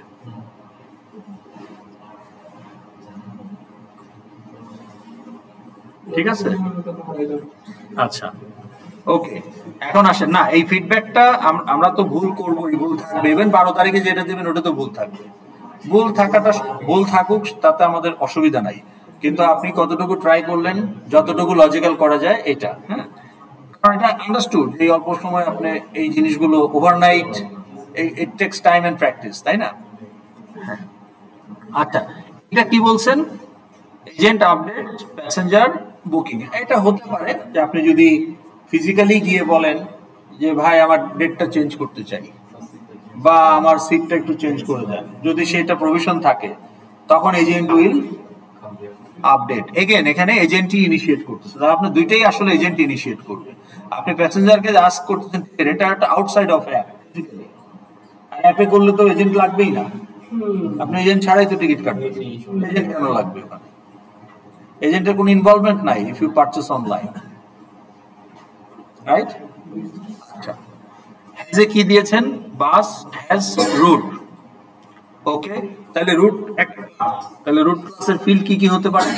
ঠিক আছে, আচ্ছা ওকে। এখন আসেন না, এই ফিডব্যাকটা আমরা তো ভুল করবো, ভুল থাকবে। ইভেন 12 তারিখে যেটা দেবেন ওটা তো ভুল থাকবে। ভুল থাকুক, তাতে আমাদের অসুবিধা নাই, কিন্তু আপনি কতটুকু ট্রাই করলেন, যতটুকু লজিক্যাল করা যায় এটা। হ্যাঁ, কারণ এটা আন্ডারস্টুড, এই অল্প সময় আপনি এই জিনিসগুলো overnight, it takes time and practice, তাই না? হ্যাঁ, আচ্ছা, এটা কি বলছেন? Agent update passenger booking. এটা হতে পারে যে আপনি যদি ফিজিক্যালি গিয়ে বলেন যে ভাই আমার ডেটটা চেঞ্জ করতে চাই, বা আমার সিটটা একটু চেঞ্জ করে দেন, যদি সেটা প্রভিশন থাকে, তখন এজেন্ট উইল আপডেট। এগেন এখানে এজেন্টই ইনিশিয়েট করতেছে, তাহলে আপনি দুইটাই আসলে এজেন্ট ইনিশিয়েট করবে। আপনি প্যাসেঞ্জারকে আস্ক করতেছেন, এটা একটা আউটসাইড অফ অ্যাপ, ফিজিক্যালি। আর অ্যাপে করলে তো এজেন্ট লাগবেই না, আপনি এজেন্ট ছাড়াই তো টিকিট কাটবেন, এজেন্ট কেন লাগবে ওখানে? এজেন্টের কোনো ইনভলভমেন্ট নাই if you purchase online, right? আচ্ছা, হ্যাজে কি দিয়েছেন? বাস হ্যাজ রুট। ওকে, তাহলে রুট একটা ক্লাস, তাহলে রুট ক্লাসের ফিল্ড কি কি হতে পারে?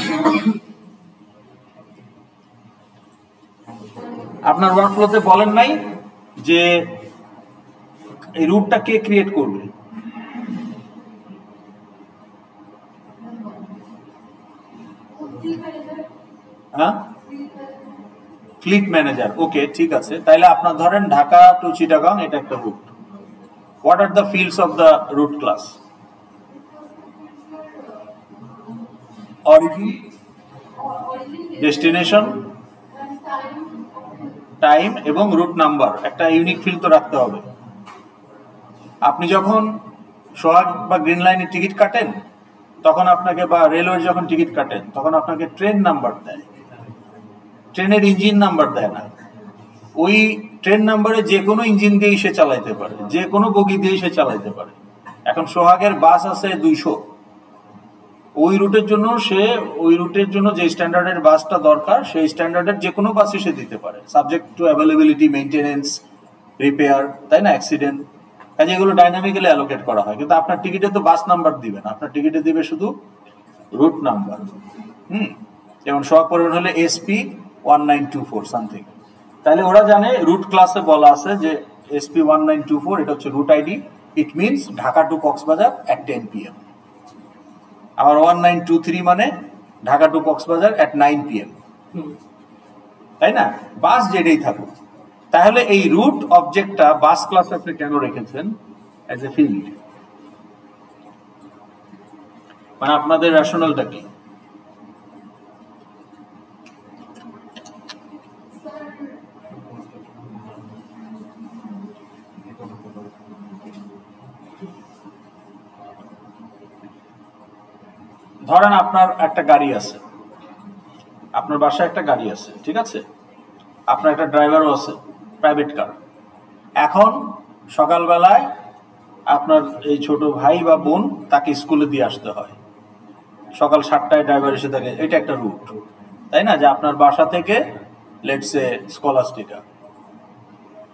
আপনার ওয়ার্কফ্লোতে বলেন নাই যে এই রুটটা কে ক্রিয়েট করবে? হ্যাঁ, ফ্লিট ম্যানেজার। ওকে, ঠিক আছে, তাহলে আপনার ধরেন ঢাকা টু চিটাগাং, এটা একটা route. What are the fields of the route class? Origin, destination, time এবং রুট নাম্বার। একটা ইউনিক ফিল্ড তো রাখতে হবে। আপনি যখন সোহাগ বা গ্রিন লাইনের টিকিট কাটেন তখন আপনাকে, বা রেলওয়ে যখন টিকিট কাটেন তখন আপনাকে ট্রেন নাম্বার দেয়, ট্রেনের ইঞ্জিন নাম্বার দেয় না। ওই ট্রেন নাম্বারে যে কোনো ইঞ্জিন দিয়েই সে চালাইতে পারে, যে কোনো বগি দিয়েই সে চালাইতে পারে। এখন সোহাগের বাস আছে 200, ওই রুটের জন্য সে, ওই রুটের জন্য যে স্ট্যান্ডার্ডের বাসটা দরকার সেই স্ট্যান্ডার্ডের যে কোনো বাসই সে দিতে পারে, subject to availability, maintenance, repair, তাই না, অ্যাক্সিডেন্ট। কাজে এগুলো ডাইনামিক্যালি অ্যালোকেট করা হয়। কিন্তু আপনার টিকিটে তো বাস নাম্বার দিবে না, আপনার টিকিটে দিবে শুধু রুট নাম্বার। যেমন সোহাগ পরিবহন হলে SP 1924 সামথিং। তাহলে ওরা জানে, রুট ক্লাসে বলা আছে যে SP 1924 এটা হচ্ছে route ID, it means Dhaka to Cox's Bazar at 10 PM। আবার 1923 মানে Dhaka to Cox's Bazar at 9 PM, তাই না? বাস যেটাই থাকুক। তাহলে এই রুট অবজেক্টটা বাস ক্লাসে আপনি কেন রেখেছেন অ্যাজ এ ফিল্ড? মানে আপনাদের রেশনালটা কি? ধরেন আপনার একটা গাড়ি আছে, আপনার বাসায় একটা গাড়ি আছে, ঠিক আছে, আপনার একটা ড্রাইভারও আছে, প্রাইভেট কার। এখন সকালবেলায় আপনার এই ছোট ভাই বা বোন তাকে স্কুলে দিয়ে আসতে হয়, সকাল 7টায় ড্রাইভার এসে থাকে। এটা একটা রুট, তাই না? যে আপনার বাসা থেকে লেটসে স্কলাস্টিকা,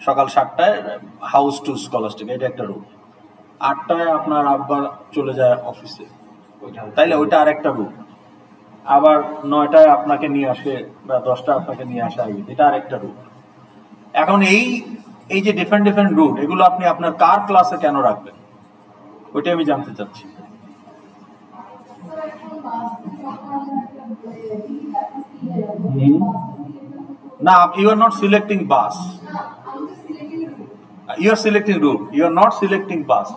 সকাল 7টায় হাউস টু স্কলাস্টিকা, এটা একটা রুট। 8টায় আপনার আব্বা চলে যায় অফিসে, তাইলে ওইটা আরেকটা রুট। আবার 9টায় আপনাকে নিয়ে আসে, বা 10টা আপনাকে নিয়ে আসা, এটা আরেকটা রুট। এখন এই যে ডিফারেন্ট ডিফারেন্ট রুট, এগুলো আপনি আপনার কার ক্লাসে কেন রাখবেন, ওইটা আমি জানতে চাচ্ছি। না, you are not selecting bus, you are selecting route, you are not selecting bus.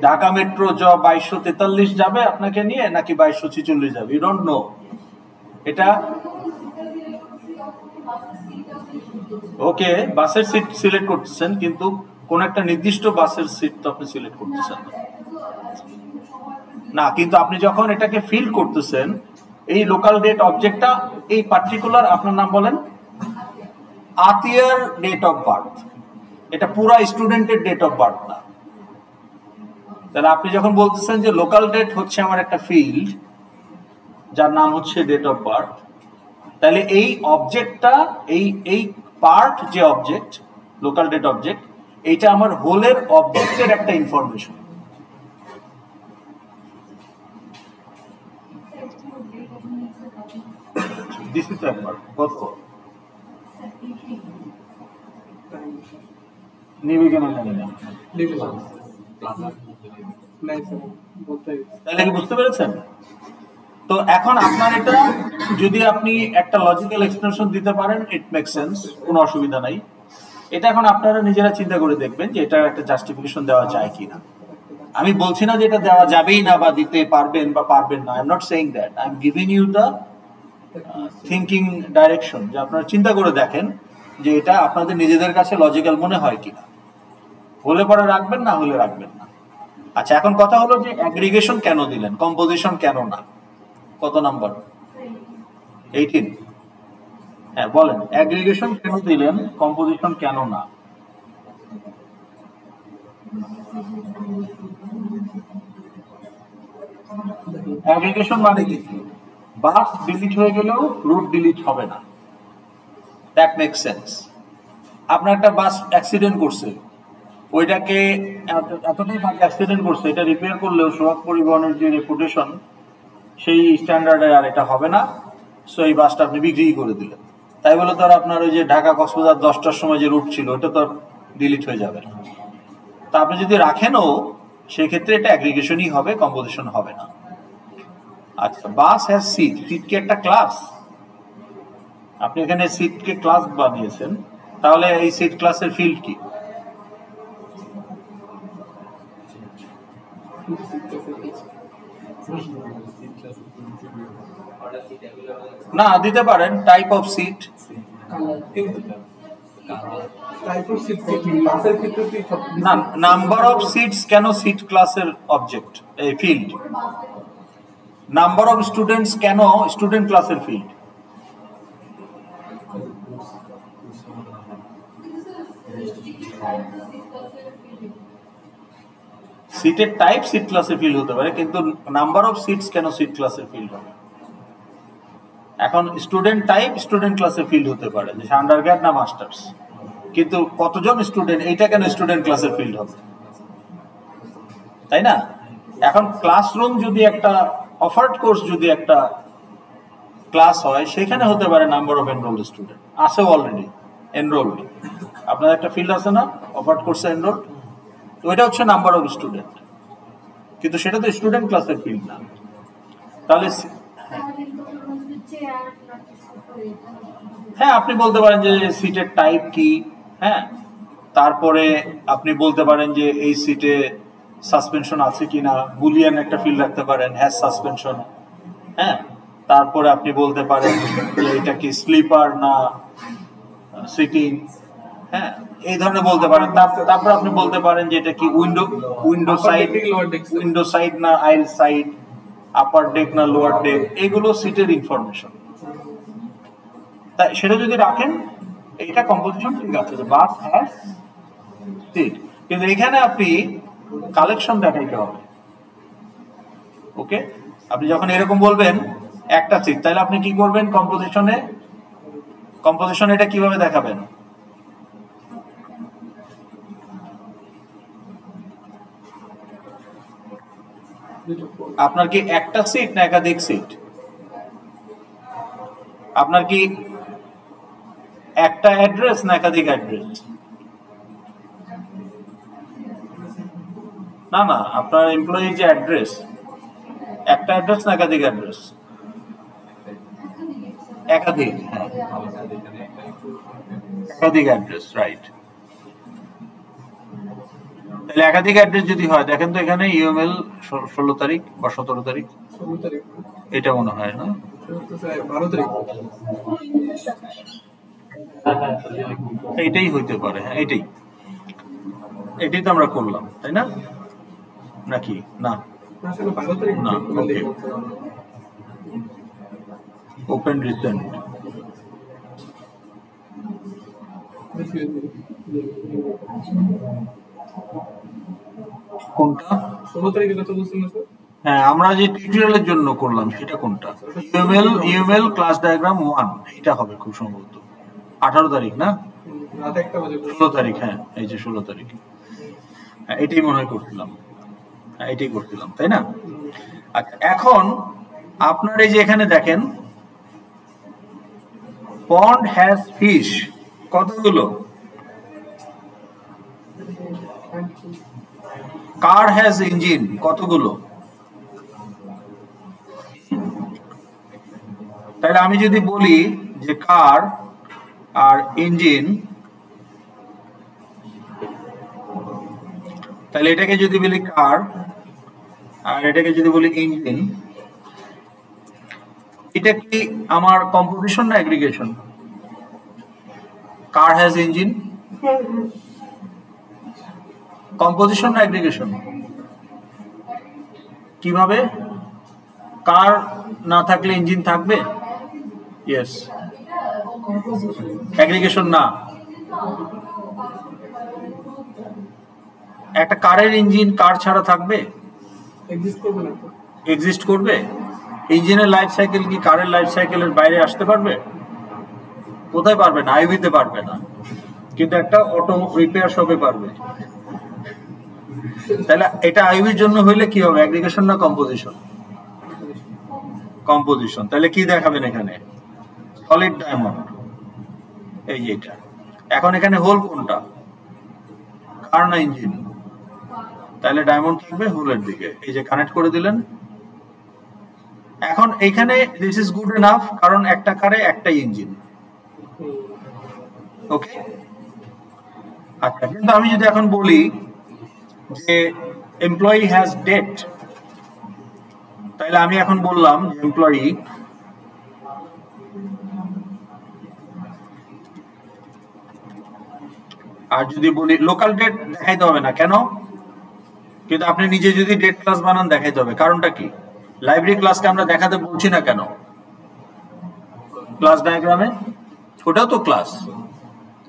Dhaka metro 2243 যাবে আপনাকে নিয়ে, নাকি 2246 যাবে, ইউ ডোন্ট নো। এটা ওকে, বাসের সিট সিলেক্ট করতেছেন, কিন্তু কোন একটা নির্দিষ্ট বাসের সিট তো আপনি সিলেক্ট করতেছেন না। কিন্তু আপনি যখন এটাকে ফিল করতেছেন, এই লোকাল ডেট অবজেক্টটা, এই পার্টিকুলার, আপনার নাম বলেন, আতিয়ার ডেট অফ বার্থ, এটা পুরা স্টুডেন্টের ডেট অফ বার্থ না। তাহলে আপনি যখন বলতেছেন যে লোকাল ডেট হচ্ছে আমার একটা ফিল্ড যার নাম হচ্ছে ডেট অফ বার্থ, তাহলে এই অবজেক্টটা, এই পার্ট যে অবজেক্ট, লোকাল ডেট অবজেক্ট, এইটা আমার হোলের অবজেক্টের একটা ইনফরমেশন। দিস ইজ একবার কত নিবে কেন জানি না, তাহলে কি বুঝতে পেরেছেন? তো এখন আপনার এটা, যদি আপনি একটা লজিক্যাল এক্সপ্লেনেশন দিতে পারেন, ইট মেক সেন্স, কোনো অসুবিধা নাই। এটা এখন আপনারা নিজেরা চিন্তা করে দেখবেন যে এটা একটা জাস্টিফিকেশন দেওয়া যায় কিনা। আমি বলছি না যে এটা দেওয়া যাবেই না, বা দিতে পারবেন বা পারবেন না, I am not saying that, I am giving you the thinking direction, যে আপনারা চিন্তা করে দেখেন যে এটা আপনাদের নিজেদের কাছে লজিক্যাল মনে হয় কিনা। হলে পরে রাখবেন, না হলে রাখবেন না। আচ্ছা, এখন কথা হলো যে অ্যাগ্রিগেশন কেন দিলেন, কম্পোজিশন কেন না? কত নাম্বার? 18। হ্যাঁ বলেন, অ্যাগ্রিগেশন কেন দিলেন, কম্পোজিশন কেন না? অ্যাগ্রিগেশন মানে কি? বাস ডিলিট হয়ে গেলেও রুট ডিলিট হবে না, দ্যাট মেক সেন্স। আপনার একটা বাস অ্যাক্সিডেন্ট করছে, ওইটাকে এতটাই বাজে অ্যাক্সিডেন্ট করছে, এটা রিপেয়ার করলেও সোহাগ পরিবহনের যে রেপুটেশন সেই স্ট্যান্ডার্ডে আর এটা হবে না, সো এই বাসটা আপনি বিক্রি করে দিলেন। তাই বলে তো আর আপনার ওই যে ঢাকা কক্সবাজার 10টার সময় যে রুট ছিল ওটা তো ডিলিট হয়ে যাবে না। তা আপনি যদি রাখেনও সেই ক্ষেত্রে এটা অ্যাগ্রিগেশনই হবে, কম্পোজিশন হবে না। আচ্ছা, বাস হ্যাজ সিট, সিট কি একটা ক্লাস? আপনি এখানে সিটকে ক্লাস বানিয়েছেন, তাহলে এই সিট ক্লাসের ফিল্ড কি? না দিতে পারেন টাইপ অফ সিট, না নাম্বার অফ সিটস কেন সিট ক্লাসের অবজেক্ট এই ফিল্ড? নাম্বার অফ স্টুডেন্টস কেন স্টুডেন্ট ক্লাসের ফিল্ড? সিটের টাইপ সিট ক্লাসের ফিল্ড হতে পারে, কিন্তু নাম্বার অফ সিটস কেন সিট ক্লাসের ফিল্ড হবে? এখন স্টুডেন্ট টাইপ স্টুডেন্ট ক্লাসের ফিল্ড হতে পারে, যে আন্ডারগ্রেড না মাস্টার্স, কিন্তু কতজন স্টুডেন্ট এইটা কেন স্টুডেন্ট ক্লাসের ফিল্ড হবে? তাই না? এখন ক্লাসরুম যদি একটা অফার্ড কোর্স যদি একটা ক্লাস হয়, সেখানে হতে পারে নাম্বার অফ এনরোলড স্টুডেন্ট, আছে অলরেডি এনরোলড, আপনার একটা ফিল্ড আছে না অফার্ড কোর্সে এনরোলড, তো ওইটা হচ্ছে নাম্বার অফ স্টুডেন্ট, কিন্তু সেটা তো স্টুডেন্ট ক্লাসের ফিল্ড না। তাহলে হ্যাঁ আপনি বলতে পারেন যে সিটের টাইপ কি, হ্যাঁ তারপরে আপনি বলতে পারেন যে এই সিটে সাসপেনশন আছে কিনা, বুলিয়ান একটা ফিল্ড রাখতে পারেন, হ্যাজ সাসপেনশন, হ্যাঁ তারপরে আপনি বলতে পারেন যে এটা কি স্লিপার না সিটিং, হ্যাঁ এই ধরনের বলতে পারেন। তারপর আপনি বলতে পারেন যে এটা কি উইন্ডো সাইড না আইল সাইড, আপার ডেক না লোয়ার ডেক, এগুলো সিটের ইনফরমেশন। তাই সেটা যদি রাখেন এটা কম্পোজিশন ঠিক আছে, যে বাস হ্যাজ সিট, কিন্তু এখানে আপনি কালেকশন দেখাইতে হবে। ওকে, আপনি যখন এরকম বলবেন একটা সিট, তাহলে আপনি কি করবেন কম্পোজিশনে এটা কিভাবে দেখাবেন? আপনার কি একটা সিট না একাধিক সিট? আপনার কি একটা অ্যাড্রেস না একাধিক অ্যাড্রেস? না না, আপনার এমপ্লয়ির যে অ্যাড্রেস, একটা অ্যাড্রেস না একাধিক অ্যাড্রেস? একাধিক, একাধিক অ্যাড্রেস, রাইট। তাহলে একাধিক অ্যাড্রেস যদি হয়, দেখেন তো এখানে ইউএমএল 16 তারিখ বা 17 তারিখ, এটা মনে হয় না 12 তারিখ, এইটাই হইতে পারে, হ্যাঁ এটাই তো আমরা করলাম, তাই না? নাকি না? না, ওকে, ওপেন রিসেন্ট কোনটা? 16 তারিখে কথা বলছেন না স্যার? হ্যাঁ, আমরা যে টিউটোরিয়ালের জন্য করলাম সেটা কোনটা? ইউএমএল ক্লাস ডায়াগ্রাম 1, এটা হবে খুব সম্ভবত 18 তারিখ না রাত 1টা বাজে, 16 তারিখ, হ্যাঁ এই যে 16 তারিখ, হ্যাঁ এটাই মনে হয় করছিলাম, হ্যাঁ এটাই করছিলাম, তাই না? আচ্ছা, এখন আপনার এই যে এখানে দেখেন পন্ড হ্যাজ ফিশ, কতগুলো? কার হ্যাজ ইঞ্জিন, কতগুলো? তাহলে আমি যদি বলি যে কার আর ইঞ্জিন, তাহলে এটাকে যদি বলি কার আর এটাকে যদি বলি ইঞ্জিন, এটা কি আমার কম্পোজিশন না aggregation? Car has engine composition না অ্যাগ্রিগেশন? কিভাবে? কার না থাকলে ইঞ্জিন থাকবে? ইয়েস, অ্যাগ্রিগেশন না। একটা কারের ইঞ্জিন কার ছাড়া থাকবে? এক্সিস্ট করবে। ইঞ্জিনের লাইফ সাইকেল কি কারের লাইফ সাইকেলের বাইরে আসতে পারবে? কোথায় পারবে না? আইভিতে পারবে না। কিন্তু একটা অটো রিপেয়ার শপে পারবে। তাহলে এটা আইভির জন্য হইলে কি হবে, অ্যাগ্রিগেশন না কম্পোজিশন? কম্পোজিশন। তাহলে কি দেখাবেন এখানে? সলিড ডায়মন্ড, এই যে এটা। এখন এখানে হোল কোনটা, কার না ইঞ্জিন? তাহলে ডায়মন্ড থাকবে হোলের দিকে, এই যে কানেক্ট করে দিলেন। এখন এখানে দিস ইজ গুড এনাফ, কারণ একটা কারে একটাই ইঞ্জিন। ওকে, আচ্ছা। কিন্তু আমি যদি এখন বলি যে এমপ্লয়ি হ্যাজ ডেট, তাহলে আমি এখন বললাম যে এমপ্লয়ি আর যদি বলি লোকাল ডেট দেখাইতে হবে না, কেন? কিন্তু আপনি নিজে যদি ডেট ক্লাস বানান দেখাইতে হবে। কারণটা কি? লাইব্রেরি ক্লাসকে আমরা দেখাতে বলছি না কেন? ক্লাস ডায়াগ্রামে ওটাও তো ক্লাস,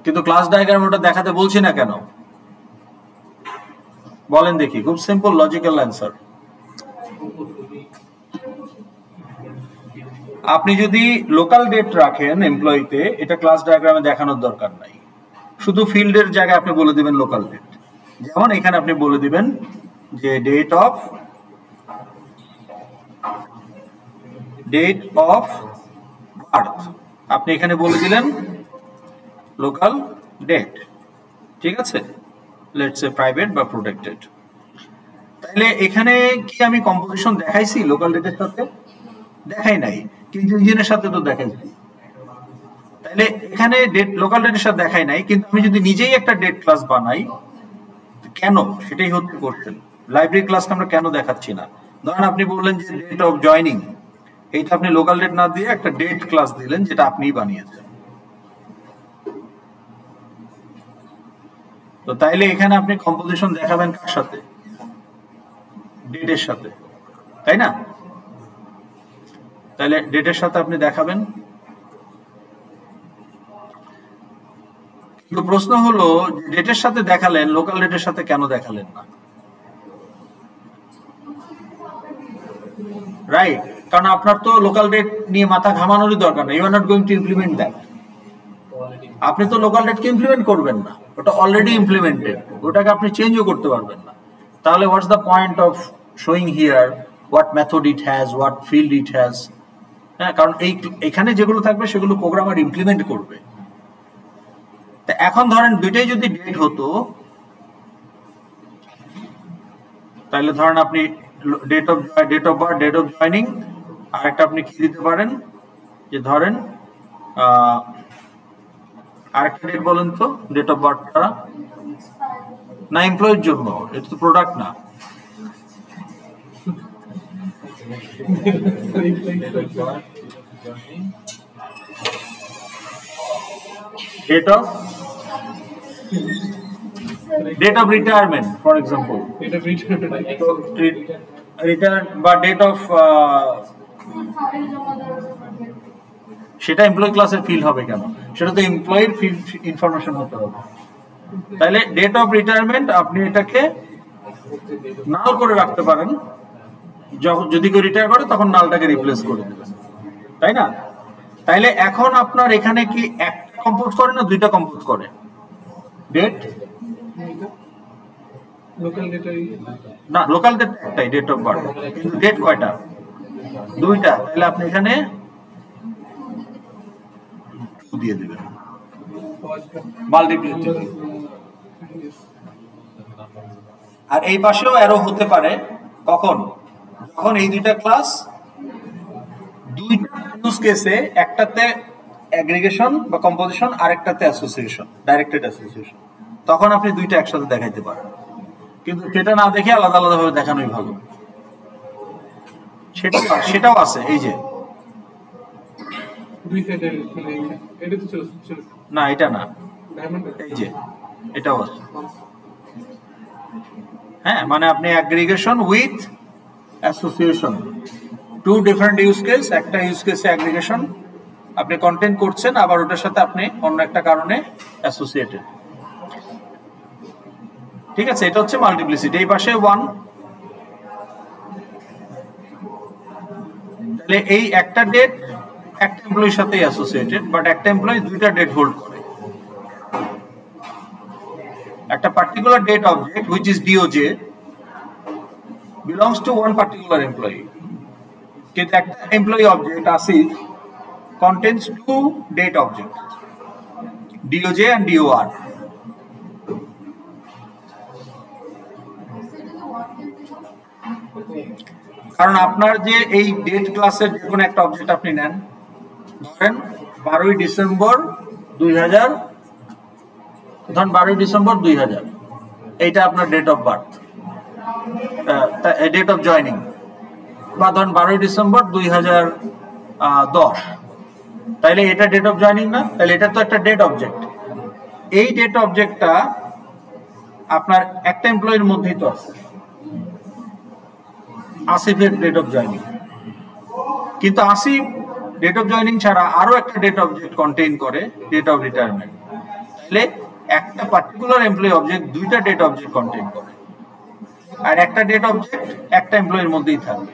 কিন্তু ক্লাস ডায়াগ্রামে ওটা দেখাতে বলছি না কেন? বলেন দেখি, খুব সিম্পল লজিক্যাল অ্যান্সার। আপনি যদি লোকাল ডেট রাখেন এমপ্লয়িতে, এটা ক্লাস ডায়াগ্রামে দেখানোর দরকার নাই, শুধু ফিল্ডের জায়গায় আপনি বলে দিবেন লোকাল ডেট। যেমন এখানে আপনি বলে দিবেন যে ডেট অফ বার্থ, আপনি এখানে বলে দিলেন লোকাল ডেট। ঠিক আছে, লেটস সে প্রাইভেট বা প্রোটেক্টেড। তাহলে এখানে কি আমি কম্পোজিশন দেখাইছি লোকাল ডেটের সাথে? দেখাই নাই, কিন্তু ইঞ্জিনের সাথে তো দেখাইছি। তাহলে এখানে ডেট লোকাল ডেটের সাথে দেখাই নাই, কিন্তু আমি যদি নিজেই একটা ডেট ক্লাস বানাই, কেন? সেটাই হচ্ছে কোশ্চেন। লাইব্রেরি ক্লাসকে আমরা কেন দেখাচ্ছি না? ধরেন আপনি বললেন যে ডেট অফ জয়নিং, এইটা আপনি লোকাল ডেট না দিয়ে একটা ডেট ক্লাস দিলেন যেটা আপনিই বানিয়েছেন। তো তাইলে এখানে আপনি কম্পোজিশন দেখাবেন কার সাথে? ডেটের সাথে, তাই না? তাহলে ডেটের সাথে আপনি দেখাবেন। তো প্রশ্ন হলো, ডেটের সাথে দেখালেন, লোকাল ডেটের সাথে কেন দেখালেন না? রাইট, কারণ আপনার তো লোকাল ডেট নিয়ে মাথা ঘামানোরই দরকার নেই। You are not going to implement that. আপনি তো লোকাল ডেটকে ইমপ্লিমেন্ট করবেন না, ওটা অলরেডি ইমপ্লিমেন্টেড, ওটাকে আপনি চেঞ্জও করতে পারবেন না। তাহলে what's the point of showing here what method it has, what field it has? হ্যাঁ, কারণ এখানে যেগুলো থাকবে সেগুলো প্রোগ্রামার ইমপ্লিমেন্ট করবে। তা এখন ধরেন দুইটাই যদি ডেট হতো, তাহলে ধরেন আপনি date of birth, date of joining, আর একটা আপনি কি দিতে পারেন, যে ধরেন আরেকটা ডেট বলেন তো, ডেট অফ বার্থ ছাড়া না, এমপ্লয়ির জন্য, এটা তো প্রোডাক্ট না। date of retirement, for example, return বা ডেট অফ, সেটা এমপ্লয়ি ক্লাসের ফিল্ড হবে কেন? সেটা তো এমপ্লয়ির ফিল্ড ইনফরমেশন হতে হবে। তাহলে ডেট অফ রিটায়ারমেন্ট আপনি এটাকে নাল করে রাখতে পারেন, যদি কেউ রিটায়ার করে তখন নালটাকে রিপ্লেস করে দেবেন, তাই না? তাইলে এখন আপনার এখানে কি একটা কম্পোজ করে না দুইটা কম্পোজ করে? ডেট না, লোকাল ডেট একটাই, ডেট অফ বার্থ, কিন্তু ডেট কয়টা? দুইটা। তাহলে আপনি এখানে দিয়ে দিবেন মাল্টিপ্লিসিটি। আর এই পাশেও অ্যারো হতে পারে কখন? যখন এই দুইটা ক্লাস দুইটা ইউজ কেসে, একটাতে অ্যাগ্রিগেশন বা কম্পোজিশন, আরেকটাতে অ্যাসোসিয়েশন, ডাইরেক্টেড অ্যাসোসিয়েশন, তখন আপনি দুইটা একসাথে দেখাইতে পারেন। কিন্তু সেটা না দেখে আলাদা আলাদা ভাবে দেখানোই ভালো। সেটাও আছে, এই যে না, এটা না, এই যে এটাও আছে। হ্যাঁ, মানে আপনি aggregation with association, two different use case. একটা ইউজ কেসে অ্যাগ্রিগেশন আপনি কন্টেন্ট করছেন, আবার ওটার সাথে আপনি অন্য একটা কারণে অ্যাসোসিয়েটেড। ঠিক আছে, এটা হচ্ছে মাল্টিপ্লিসিটি। এই পাশে 1, তাহলে এই একটা ডেট একটা এমপ্লয়ির সাথে অ্যাসোসিয়েটেড, বাট একটা এমপ্লয়ি দুইটা ডেট হোল্ড করে। একটা particular date object which is DOJ belongs to one particular employee. কিন্তু একটা employee object ASIF contains two date objects, DOJ and DOR. কারণ আপনার যে এই ডেট ক্লাসের যে কোনো একটা অবজেক্ট আপনি নেন, ধরেন 12ই ডিসেম্বর 2000, ধরেন 12ই ডিসেম্বর 2000, এইটা আপনার date of birth, date of joining, বা ধরেন 12ই ডিসেম্বর 2010, তাইলে এটা ডেট অফ জয়নিং না? তাহলে এটা তো একটা ডেট অবজেক্ট। এই ডেট অবজেক্টটা আপনার একটা এমপ্লয়ির মধ্যেই তো আছে, আসিফের ডেট অফ জয়নিং। কিন্তু আসিফ ডেট অফ জয়নিং ছাড়া আরো একটা ডেট অবজেক্ট কন্টেইন করে, ডেট অফ রিটায়ারমেন্ট। তাহলে একটা পার্টিকুলার এমপ্লয়ি অবজেক্ট দুইটা ডেট অবজেক্ট কন্টেইন করে, আর একটা ডেট অবজেক্ট একটা এমপ্লয়ির মধ্যেই থাকবে।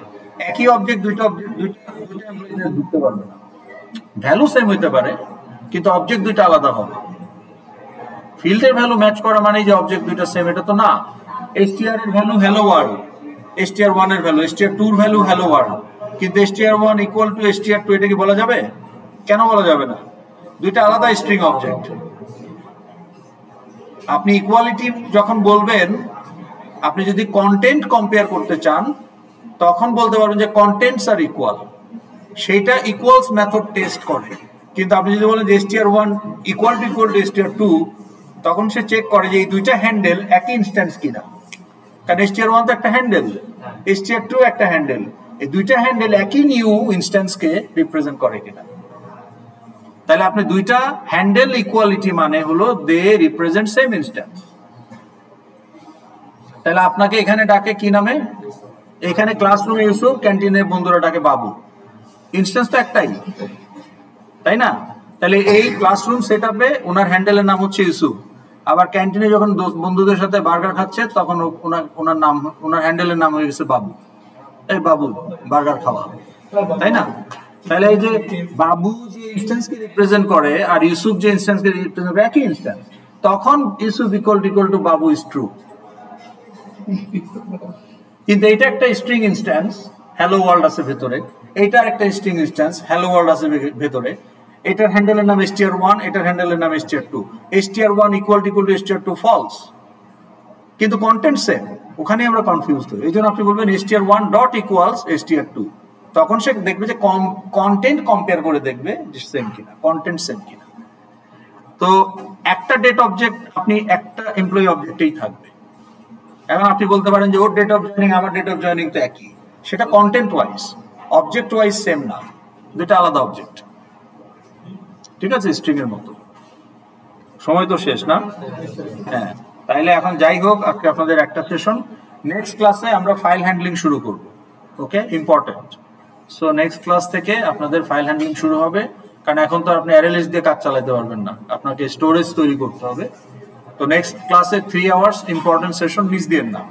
একই অবজেক্ট দুইটা এমপ্লয়িদের ঢুকতে পারবে না। ভ্যালু সেম হইতে পারে কিন্তু অবজেক্ট দুইটা আলাদা হবে। ফিল্ডের ভ্যালু ম্যাচ করা মানে যে অবজেক্ট দুইটা সেম, এটা তো না। এসটিআর এর ভ্যালু হ্যালো ওয়ার্ল্ড, str1 এর ভ্যালু str2 এর ভ্যালু হ্যালো ওয়ার্ল্ড, কিন্তু str1 ইকুয়াল টু str2 এটা কি বলা যাবে? কেন বলা যাবে না? দুইটা আলাদা স্ট্রিং অবজেক্ট। আপনি ইকুয়ালিটি যখন বলবেন, আপনি যদি কন্টেন্ট কম্পেয়ার করতে চান তখন বলতে পারবেন যে কন্টেন্টস আর ইকুয়াল, সেইটা ইকুয়ালস মেথড টেস্ট করে। কিন্তু আপনি যদি বলেন যে str1 ইকুয়াল টু str2, তখন সে চেক করে যে এই দুইটা হ্যান্ডেল একই ইনস্ট্যান্স কিনা। কারণ str1 তো একটা হ্যান্ডেল, str2 একটা হ্যান্ডেল, এই দুইটা হ্যান্ডেল একই নিউ ইনস্ট্যান্সকে রিপ্রেজেন্ট করে কিনা। তাহলে আপনি দুইটা হ্যান্ডেল ইকুয়ালিটি মানে হলো দে রিপ্রেজেন্ট সেম ইনস্ট্যান্স। তাহলে আপনাকে এখানে ডাকে কি নামে? এখানে ক্লাসরুমে ইউসুফ, ক্যান্টিনে বন্ধুরা ডাকে বাবু, ইনস্ট্যান্স তো একটাই, তাই না? তাহলে এই ক্লাসরুম সেটআপে ওনার হ্যান্ডেলের নাম হচ্ছে ইউসুফ, আবার ক্যান্টিনে যখন বন্ধুদের সাথে বার্গার খাচ্ছে তখন ওনার নাম, ওনার হ্যান্ডেলের নাম হয়ে গেছে বাবু। এই বাবু বার্গার খাওয়া, তাই না? তাহলে এই যে বাবু যে ইনস্ট্যান্সকে রিপ্রেজেন্ট করে আর ইউসুফ যে ইনস্ট্যান্সকে রিপ্রেজেন্ট করে একই ইনস্ট্যান্স, তখন Yusuf equal to Babu is true. কিন্তু এটা একটা স্ট্রিং ইনস্ট্যান্স, হ্যালো ওয়ার্ল্ড আছে ভেতরে, এইটার একটা স্ট্রিং ইনস্ট্যান্স, হ্যালো ওয়ার্ল্ড আছে ভেতরে। এটার হ্যান্ডেলের নাম str1, এটার হ্যান্ডেলের নাম str2। str1 equal to str2 false, কিন্তু কন্টেন্ট সেম। ওখানে আমরা কনফিউজ হই। এই জন্য আপনি বলবেন str1 ডট ইকুয়ালস str2, তখন সে দেখবে যে কন্টেন্ট কম্পেয়ার করে দেখবে যে সেম কিনা, কন্টেন্ট সেম কিনা। তো একটা ডেট অবজেক্ট আপনি একটা এমপ্লয়ি অবজেক্টেই থাকবে। এখন আপনি বলতে পারেন যে ওর ডেট অফ জয়নিং আমার ডেট অফ জয়নিং তো একই, সেটা content wise, object wise same না, দুটো আলাদা অবজেক্ট। ঠিক আছে, স্ট্রিং এর মতো। সময় তো শেষ না? হ্যাঁ, তাইলে এখন যাই হোক, আজকে আপনাদের একটা সেশন। নেক্সট ক্লাসে আমরা ফাইল হ্যান্ডলিং শুরু করব। ওকে, ইম্পর্টেন্ট। সো নেক্সট ক্লাস থেকে আপনাদের ফাইল হ্যান্ডলিং শুরু হবে, কারণ এখন তো আপনি অ্যারে লিস্ট দিয়ে কাজ চালাতে পারবেন না, আপনাকে স্টোরেজ তৈরি করতে হবে। তো নেক্সট ক্লাসে 3 আওয়ার্স ইম্পর্টেন্ট সেশন মিস দিয়েন না।